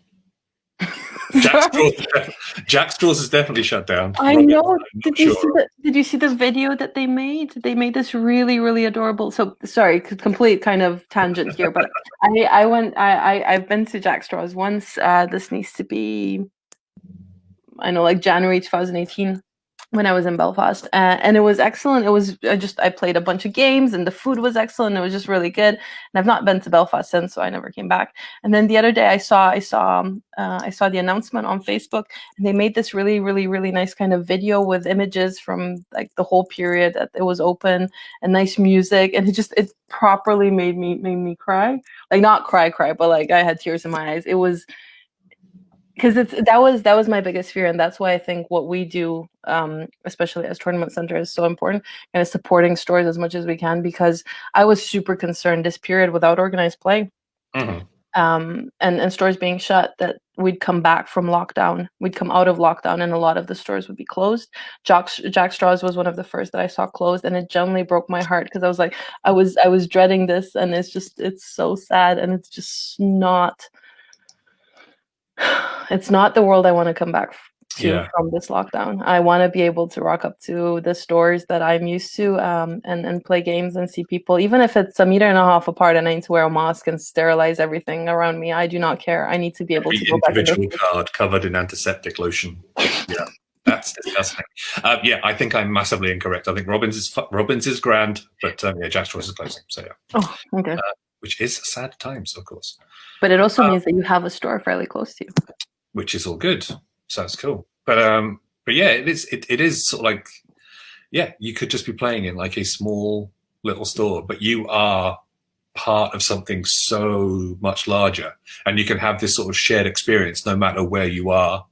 Jack Straw's is definitely shut down.
I know. Did you see the video that they made? They made this really, really adorable. So sorry, complete kind of tangent here, but I've been to Jack Straw's once. This needs to be, I know, like January 2018. When I was in Belfast, and it was excellent. It was I played a bunch of games, and the food was excellent. It was just really good. And I've not been to Belfast since, so I never came back. And then the other day, I saw the announcement on Facebook, and they made this really, really, really nice kind of video with images from like the whole period that it was open, and nice music, and it properly made me cry. Like not cry, but like I had tears in my eyes. It was. Because that was my biggest fear, and that's why I think what we do, especially as Tournament Center, is so important, kind of supporting stores as much as we can. Because I was super concerned this period without organized play, and stores being shut, that we'd come back from lockdown, we'd come out of lockdown, and a lot of the stores would be closed. Jack Straw's was one of the first that I saw closed, and it genuinely broke my heart, because I was like, I was dreading this, and it's so sad, and it's just not. It's not the world I want to come back to from this lockdown. I want to be able to rock up to the stores that I'm used to, and play games and see people, even if it's 1.5 meters apart, and I need to wear a mask and sterilize everything around me. I do not care. I need to be able to go back.
Individual card covered in antiseptic lotion. Yeah, That's disgusting. Yeah, I think I'm massively incorrect. I think Robbins is grand, but yeah, Jack's Choice is closing. So yeah.
Oh, okay.
Which is sad times, of course.
But it also means that you have a store fairly close to you,
which is all good. Sounds cool. But yeah, it is sort of like, yeah, you could just be playing in like a small little store, but you are part of something so much larger, and you can have this sort of shared experience no matter where you are,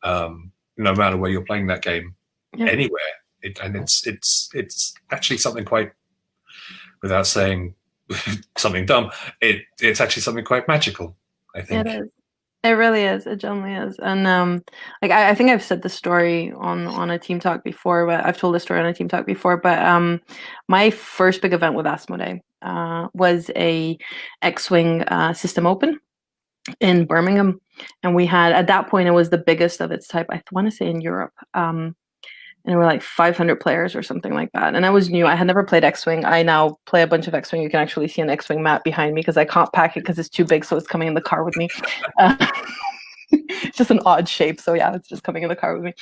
no matter where you're playing that game, anywhere. And it's actually something quite, without saying something dumb, it's actually something quite magical, I think.
It is. It really is. It generally is. And like I think I've said the story on a team talk before, but I've told the story on a team talk before. But my first big event with Asmodee was a X-Wing system open in Birmingham, and we had, at that point, it was the biggest of its type, I want to say, in Europe. And there were like 500 players or something like that. And I was new. I had never played X-Wing. I now play a bunch of X-Wing. You can actually see an X-Wing map behind me because I can't pack it because it's too big, so it's coming in the car with me. It's just an odd shape, so yeah, it's just coming in the car with me.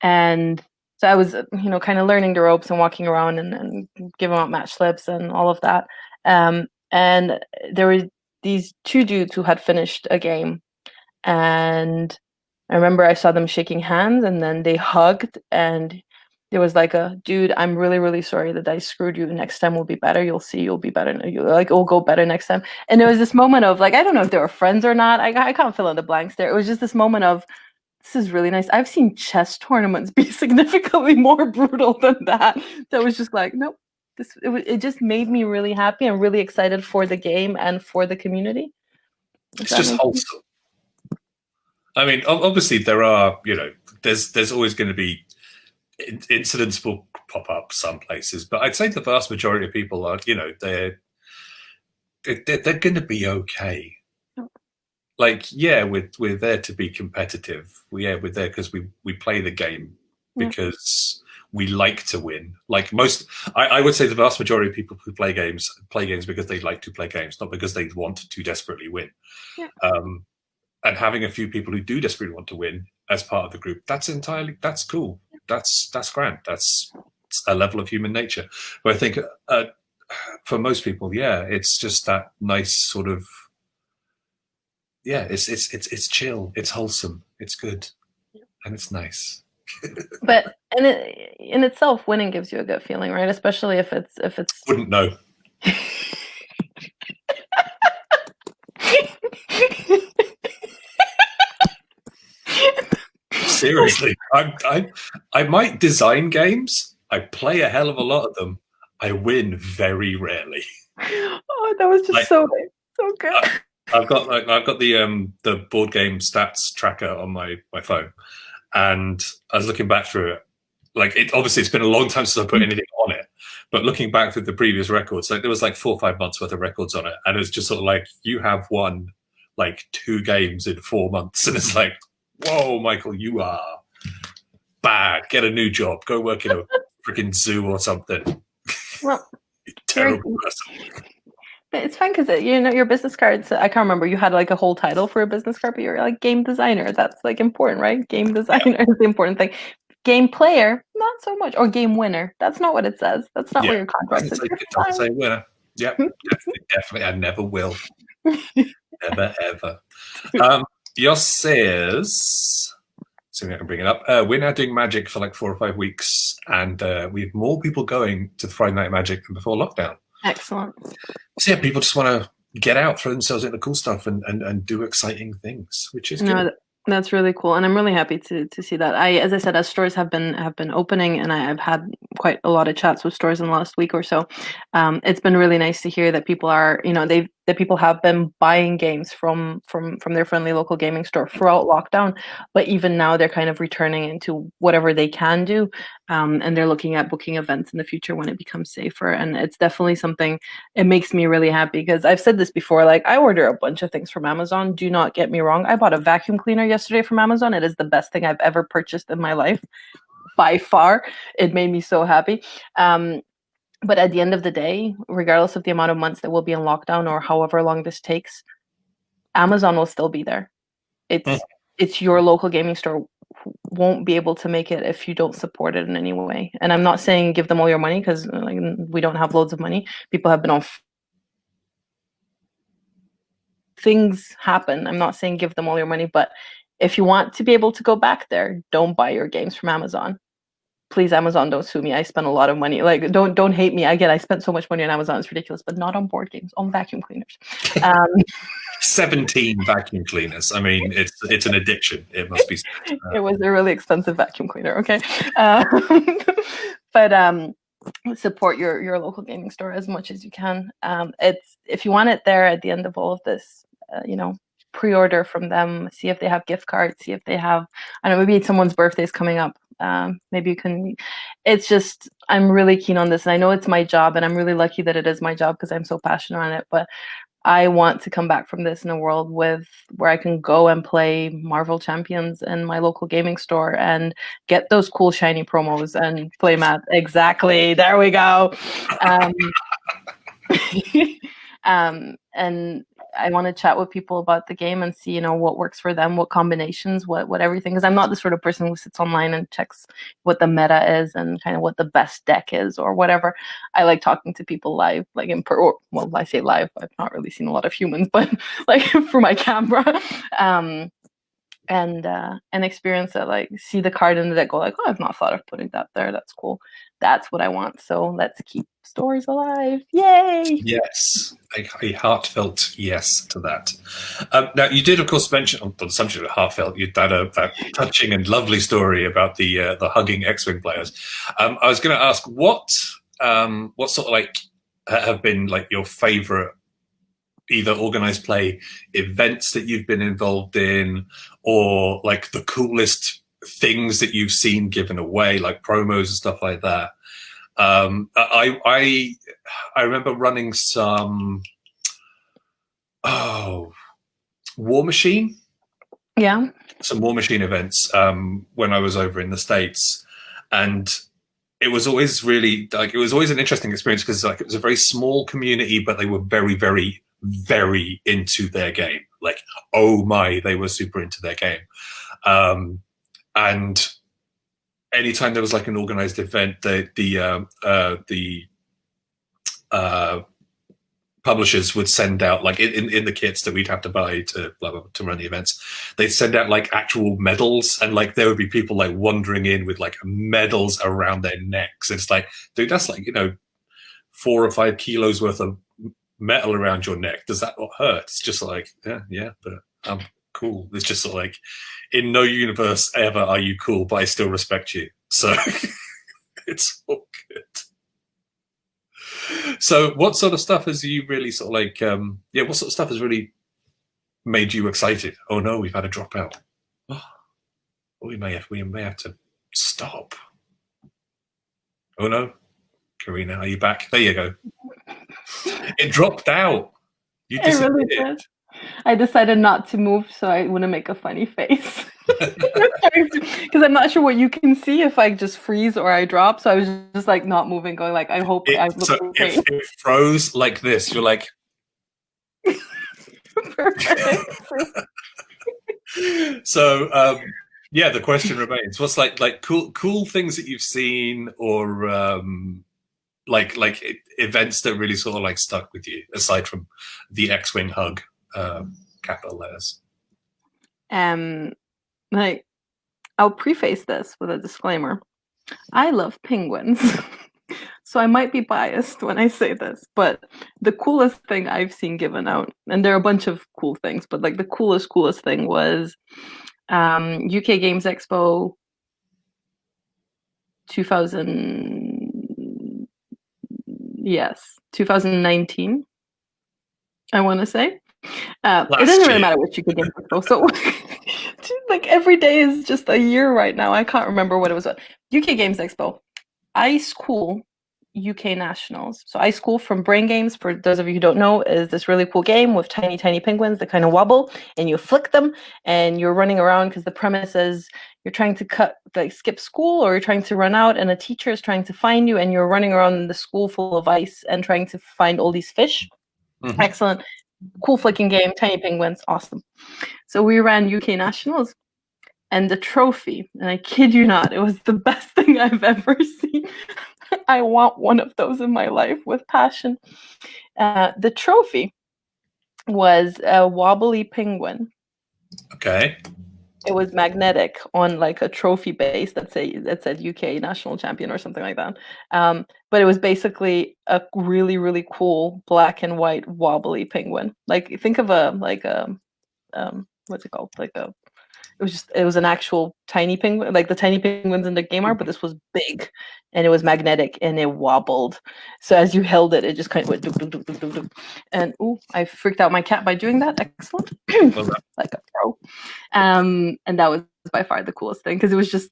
And so I was, kind of learning the ropes and walking around and giving out match slips and all of that. And there were these two dudes who had finished a game, and I remember I saw them shaking hands, and then they hugged, and there was like a, dude, I'm really, really sorry that I screwed you. Next time will be better. You'll see, you'll be better. It'll go better next time. And there was this moment of like, I don't know if they were friends or not. I can't fill in the blanks there. It was just this moment of, this is really nice. I've seen chess tournaments be significantly more brutal than that. That was just like, nope. It just made me really happy and really excited for the game and for the community.
It's just wholesome. I mean, obviously there are, there's always going to be incidents will pop up some places, but I'd say the vast majority of people are, they're going to be okay. Like, yeah, we're there to be competitive. We're there because we play the game because we like to win. Like I would say the vast majority of people who play games because they like to play games, not because they want to desperately win. Yeah. And having a few people who do desperately want to win as part of the group, that's cool. That's grand. That's a level of human nature. But I think for most people, yeah, it's just that nice sort of, yeah, it's chill, it's wholesome, it's good, and it's nice.
But in itself, winning gives you a good feeling, right? Especially if it's
wouldn't know. Seriously, I might design games. I play a hell of a lot of them. I win very rarely.
Oh, that was just so good.
I've got the board game stats tracker on my phone, and I was looking back through it. Like, obviously it's been a long time since I put anything on it, but looking back through the previous records, like there was like 4 or 5 months worth of records on it, and it's just sort of like, you have won like 2 games in 4 months, and it's like, whoa, Michael, you are bad. Get a new job. Go work in a freaking zoo or something.
Well,
terrible person.
It's fine because your business cards. I can't remember. You had like a whole title for a business card, but you're like game designer. That's like important, right? Game designer is the important thing. Game player, not so much. Or game winner. That's not what it says. That's not what your contract says.
It doesn't say winner. Yeah, definitely. I never will. Never ever. Yoss says, assuming I can bring it up, we're now doing Magic for like 4 or 5 weeks, and we have more people going to the Friday Night Magic than before lockdown.
Excellent.
So yeah, people just want to get out, throw themselves into cool stuff, and do exciting things, which is good.
That's really cool, and I'm really happy to see that. As I said, as stores have been opening, and I've had quite a lot of chats with stores in the last week or so. It's been really nice to hear that people are, that people have been buying games from their friendly local gaming store throughout lockdown, but even now they're kind of returning into whatever they can do, and they're looking at booking events in the future when it becomes safer. And it's definitely something. It makes me really happy because I've said this before. Like, I order a bunch of things from Amazon. Do not get me wrong. I bought a vacuum cleaner yesterday from Amazon. It is the best thing I've ever purchased in my life, by far. It made me so happy. But at the end of the day, regardless of the amount of months that we'll be in lockdown or however long this takes, Amazon will still be there. It's your local gaming store won't be able to make it if you don't support it in any way. And I'm not saying give them all your money, because like, we don't have loads of money. People have been on things happen. I'm not saying give them all your money, but if you want to be able to go back there, don't buy your games from Amazon. Please, Amazon, don't sue me. I spent a lot of money. Like, don't hate me. I spent so much money on Amazon. It's ridiculous, but not on board games, on vacuum cleaners.
17 vacuum cleaners. I mean, it's an addiction. It must be.
It was a really expensive vacuum cleaner. Okay, but support your local gaming store as much as you can. It's, if you want it there at the end of all of this, pre-order from them. See if they have gift cards. See if they have, I don't know, maybe someone's birthday is coming up. Maybe you can. It's just, I'm really keen on this, and I know it's my job, and I'm really lucky that it is my job because I'm so passionate on it. But I want to come back from this in a world where I can go and play Marvel Champions in my local gaming store and get those cool shiny promos and play Matt. Exactly. There we go. And I want to chat with people about the game and see, what works for them, what combinations, what everything. Because I'm not the sort of person who sits online and checks what the meta is and kind of what the best deck is or whatever. I like talking to people live, like well, I say live. I've not really seen a lot of humans, but like for my camera, and experience it. Like see the card in the deck, go like, oh, I've not thought of putting that there. That's cool. That's what I want. So let's keep stories alive. Yay!
Yes, a heartfelt yes to that. Now, you did, of course, mention on the subject of heartfelt, you had that touching and lovely story about the hugging X-Wing players. I was going to ask what sort of like have been like your favorite either organized play events that you've been involved in, or like the coolest things that you've seen given away, like promos and stuff like that. I remember running some War Machine.
Yeah.
Some War Machine events when I was over in the States, and it was always really like, it was always an interesting experience because like it was a very small community, but they were very, very, very into their game. Like, oh my, they were super into their game. And anytime there was like an organized event, the publishers would send out like in the kits that we'd have to buy to to run the events, they'd send out like actual medals, and like there would be people like wandering in with like medals around their necks. It's like, dude, that's like 4 or 5 kilos worth of metal around your neck. Does that not hurt? It's just like, yeah, but I'm cool. It's just sort of like, in no universe ever are you cool, but I still respect you. So it's all good. So what sort of stuff has you really sort of like, what sort of stuff has really made you excited? Oh no, we've had a dropout. Oh, we may have to stop. Oh no, Corina, are you back? There you go. It dropped out. You disappeared.
It really did. I decided not to move so I wouldn't make a funny face. Because I'm not sure what you can see if I just freeze or I drop. So I was just like not moving, going like, I hope I look okay.
It froze like this. You're like, So the question remains: what's like cool things that you've seen, or like events that really sort of like stuck with you, aside from the X-Wing hug, capital letters?
Like, I'll preface this with a disclaimer. I love penguins. So I might be biased when I say this, but the coolest thing I've seen given out, and there are a bunch of cool things, but like the coolest thing was UK Games Expo 2019, I want to say. It doesn't really matter which UK Games Expo. So like every day is just a year right now. I can't remember what it was. UK Games Expo. Ice Cool UK Nationals. So Ice Cool from Brain Games, for those of you who don't know, is this really cool game with tiny penguins that kind of wobble, and you flick them and you're running around, because the premise is you're trying to skip school, or you're trying to run out and a teacher is trying to find you, and you're running around the school full of ice and trying to find all these fish. Mm-hmm. Excellent. Cool flicking game, tiny penguins, awesome. So we ran UK Nationals. And the trophy, and I kid you not, it was the best thing I've ever seen. I want one of those in my life with passion. The trophy was a wobbly penguin.
Okay.
It was magnetic on like a trophy base that said UK national champion or something like that. But it was basically a really, really cool black and white wobbly penguin. Like think of what's it called? It was an actual tiny penguin, like the tiny penguins in the game are, but this was big and it was magnetic and it wobbled. So as you held it, it just kind of went duk, duk, duk, duk, duk, duk. And I freaked out my cat by doing that. Excellent. Like a pro. And that was by far the coolest thing because it was just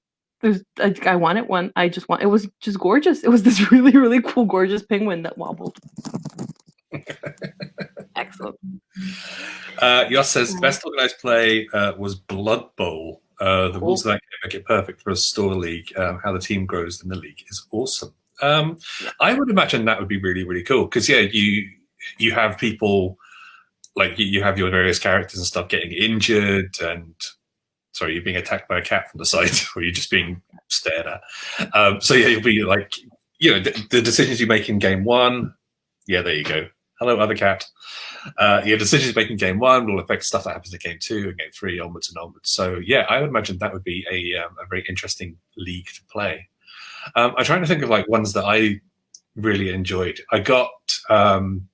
I wanted one. It was just gorgeous. It was this really, really cool, gorgeous penguin that wobbled. Excellent.
Yoss says best organized play was Blood Bowl. The rules of that game make it perfect for a store league. How the team grows in the league is awesome. I would imagine that would be really, really cool because you have people like you have your various characters and stuff getting injured and sorry, you're being attacked by a cat from the side or you're just being stared at. So you'll be like, the decisions you make in game one. Yeah, there you go. Hello, other cat. Your decisions you make in game one will affect stuff that happens in game two and game three, onwards and onwards. So yeah, I would imagine that would be a very interesting league to play. I'm trying to think of like ones that I really enjoyed. I got some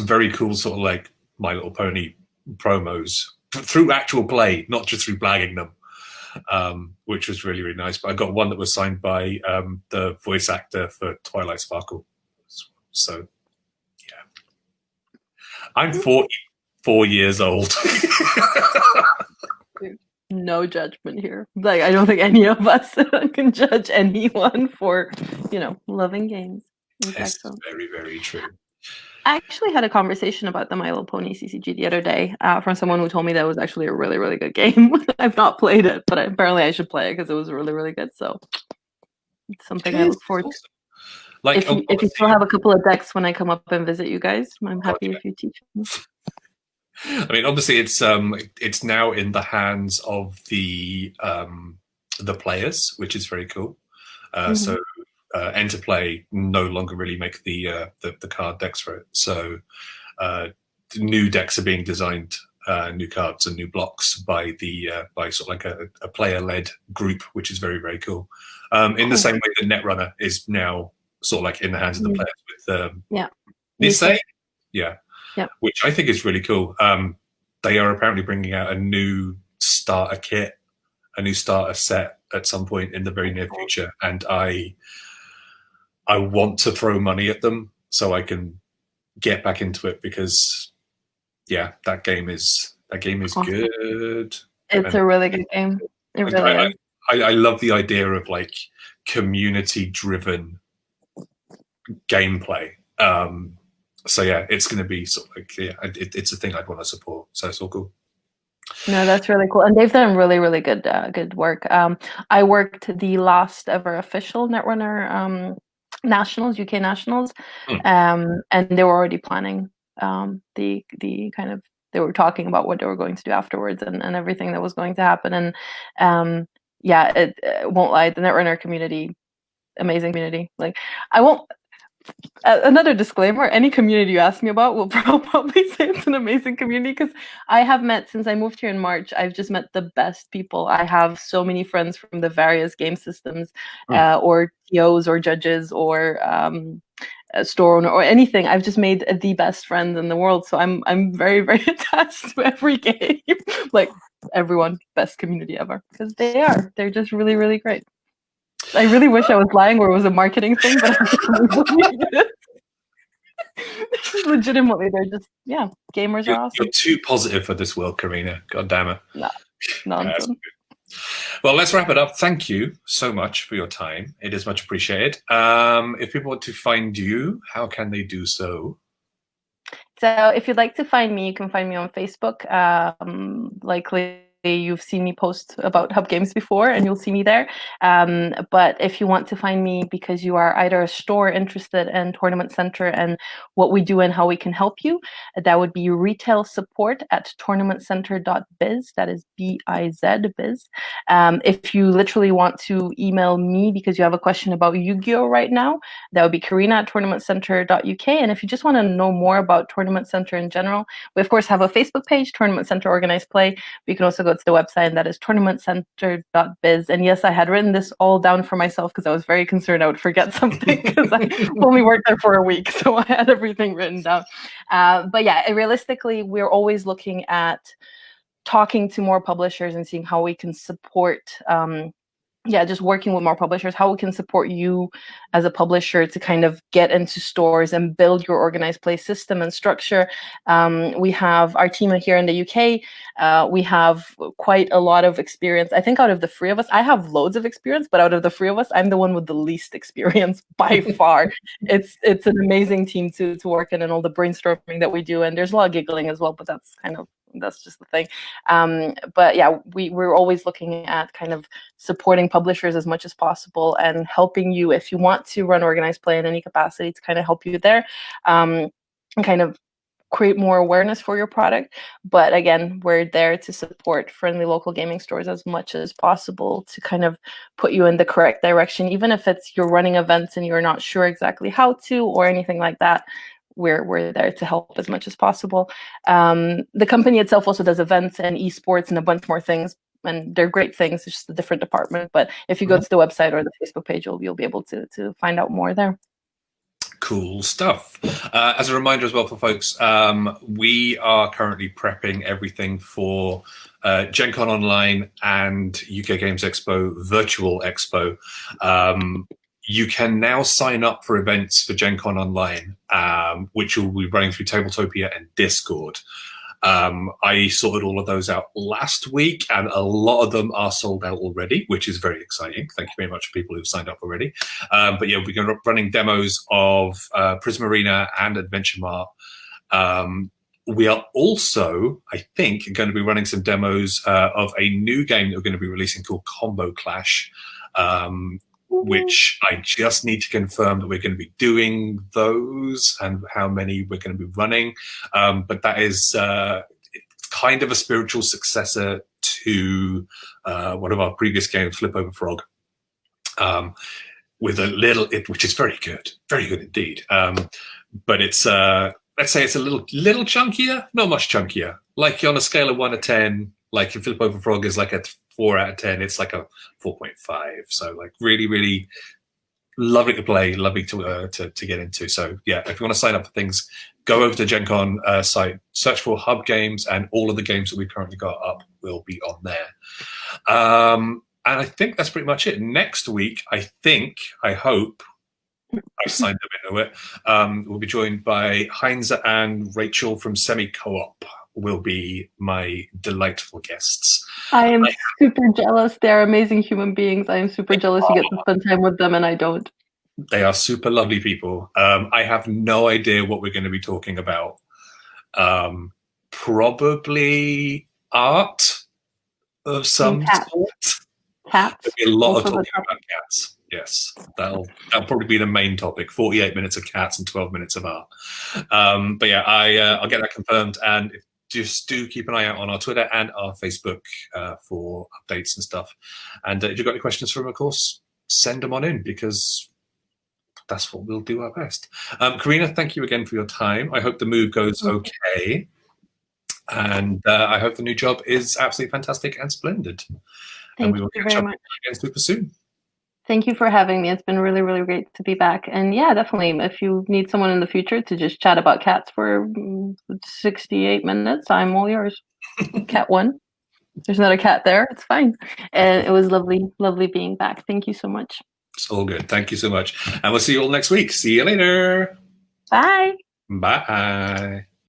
very cool sort of like My Little Pony promos through actual play, not just through blagging them, which was really, really nice. But I got one that was signed by the voice actor for Twilight Sparkle. So, yeah. I'm 44 years old.
No judgment here. Like, I don't think any of us can judge anyone for, loving games.
Yes, very, very true.
I actually had a conversation about the My Little Pony CCG the other day from someone who told me that was actually a really, really good game. I've not played it, but apparently I should play it because it was really, really good. So it's something I look forward to. Awesome. Like, if you still have a couple of decks when I come up and visit you guys, I'm happy if you teach me.
I mean, obviously, it's now in the hands of the players, which is very cool. So Enterplay no longer really make the card decks for it. So new decks are being designed, new cards and new blocks by sort of like a player-led group, which is very, very cool. In the same way that Netrunner is now sort of like in the hands of the players with Nisei. Yeah. Which I think is really cool. They are apparently bringing out a new starter kit, a new starter set at some point in the very near future, and I want to throw money at them so I can get back into it because, that game is awesome. Good.
It's a really good game. It really is.
I love the idea of like community-driven gameplay. So yeah, it's going to be sort of like it's a thing I'd want to support. So it's all cool.
No, that's really cool, and they've done really, really good work. I worked the last ever official Netrunner Nationals, UK Nationals, and they were already planning the kind of they were talking about what they were going to do afterwards and everything that was going to happen. And it won't lie, the Netrunner community, amazing community. Like I won't. Another disclaimer, any community you ask me about will probably say it's an amazing community because I have met, since I moved here in March, I've just met the best people. I have so many friends from the various game systems or TOs or judges or a store owner or anything. I've just made the best friends in the world. So I'm very, very attached to every game. Like everyone, best community ever because they're just really, really great. I really wish I was lying or it was a marketing thing, but legitimately, they're just, gamers are awesome.
You're too positive for this world, Corina. God damn it.
No, nonsense.
Well, let's wrap it up. Thank you so much for your time. It is much appreciated. If people want to find you, how can they do so?
So if you'd like to find me, you can find me on Facebook, likely you've seen me post about Hub Games before, and you'll see me there. But if you want to find me because you are either a store interested in Tournament Center and what we do and how we can help you, that would be retail support at tournamentcenter.biz. That is BIZ biz. If you literally want to email me because you have a question about Yu-Gi-Oh right now, that would be Corina at tournamentcenter.uk. And if you just want to know more about Tournament Center in general, we of course have a Facebook page, Tournament Center Organized Play. You can also go to the website, and that is tournamentcenter.biz. And yes, I had written this all down for myself because I was very concerned I would forget something because I only worked there for a week, so I had everything written down. But yeah, realistically, we're always looking at talking to more publishers and seeing how we can support just working with more publishers, how we can support you as a publisher to kind of get into stores and build your organized play system and structure. We have our team here in the UK. We have quite a lot of experience. I think out of the three of us, I have loads of experience, but out of the three of us, I'm the one with the least experience by far. It's an amazing team to work in, and all the brainstorming that we do. And there's a lot of giggling as well, but that's just the thing. But yeah, we're always looking at kind of supporting publishers as much as possible and helping you if you want to run organized play in any capacity to kind of help you there and kind of create more awareness for your product. But again, we're there to support friendly local gaming stores as much as possible to kind of put you in the correct direction, even if it's you're running events and you're not sure exactly how to or anything like that. We're there to help as much as possible. The company itself also does events and esports and a bunch more things, and they're great things. It's just a different department. But if you go to the website or the Facebook page, you'll be able to find out more there.
Cool stuff. As a reminder as well for folks, we are currently prepping everything for Gen Con Online and UK Games Expo Virtual Expo. You can now sign up for events for Gen Con Online, which will be running through Tabletopia and Discord. I sorted all of those out last week, and a lot of them are sold out already, which is very exciting. Thank you very much for people who've signed up already. But yeah, we're going to be running demos of Prism Arena and Adventure Mart. We are also, I think, going to be running some demos of a new game that we're going to be releasing called Combo Clash, which I just need to confirm that we're going to be doing those and how many we're going to be running. But that is kind of a spiritual successor to one of our previous games, Flip Over Frog, with a little, which is very good indeed. But it's, let's say it's a little chunkier, not much chunkier. Like on a scale of 1 to 10, like Flip Over Frog is like a 4 out of 10. It's like a 4.5. So like really, really lovely to play, lovely to get into. So yeah, if you want to sign up for things, go over to Gen Con site, search for Hub Games, and all of the games that we've currently got up will be on there. And I think that's pretty much it. Next week, I hope, I signed up into it. We'll be joined by Heinz and Rachel from Semi Co-op. Will be my delightful guests.
I am super jealous. They're amazing human beings. I am super jealous you get to spend time with them and I don't.
They are super lovely people. I have no idea what we're going to be talking about. Probably art of some sort.
Cats.
There'll be a lot of talking about cats. Yes, that'll probably be the main topic. 48 minutes of cats and 12 minutes of art. But yeah, I'll get that confirmed, and just do keep an eye out on our Twitter and our Facebook for updates and stuff. And if you've got any questions for them, of course, send them on in, because that's what we'll do our best. Corina, thank you again for your time. I hope the move goes okay. And I hope the new job is absolutely fantastic and splendid.
Thank
and we will
you
catch
very
up
much.
again super soon.
Thank you for having me. It's been really, really great to be back. And yeah, definitely, if you need someone in the future to just chat about cats for 68 minutes, I'm all yours. Cat one. There's another cat there. It's fine. And it was lovely, lovely being back. Thank you so much.
It's all good. Thank you so much. And we'll see you all next week. See you later.
Bye.
Bye.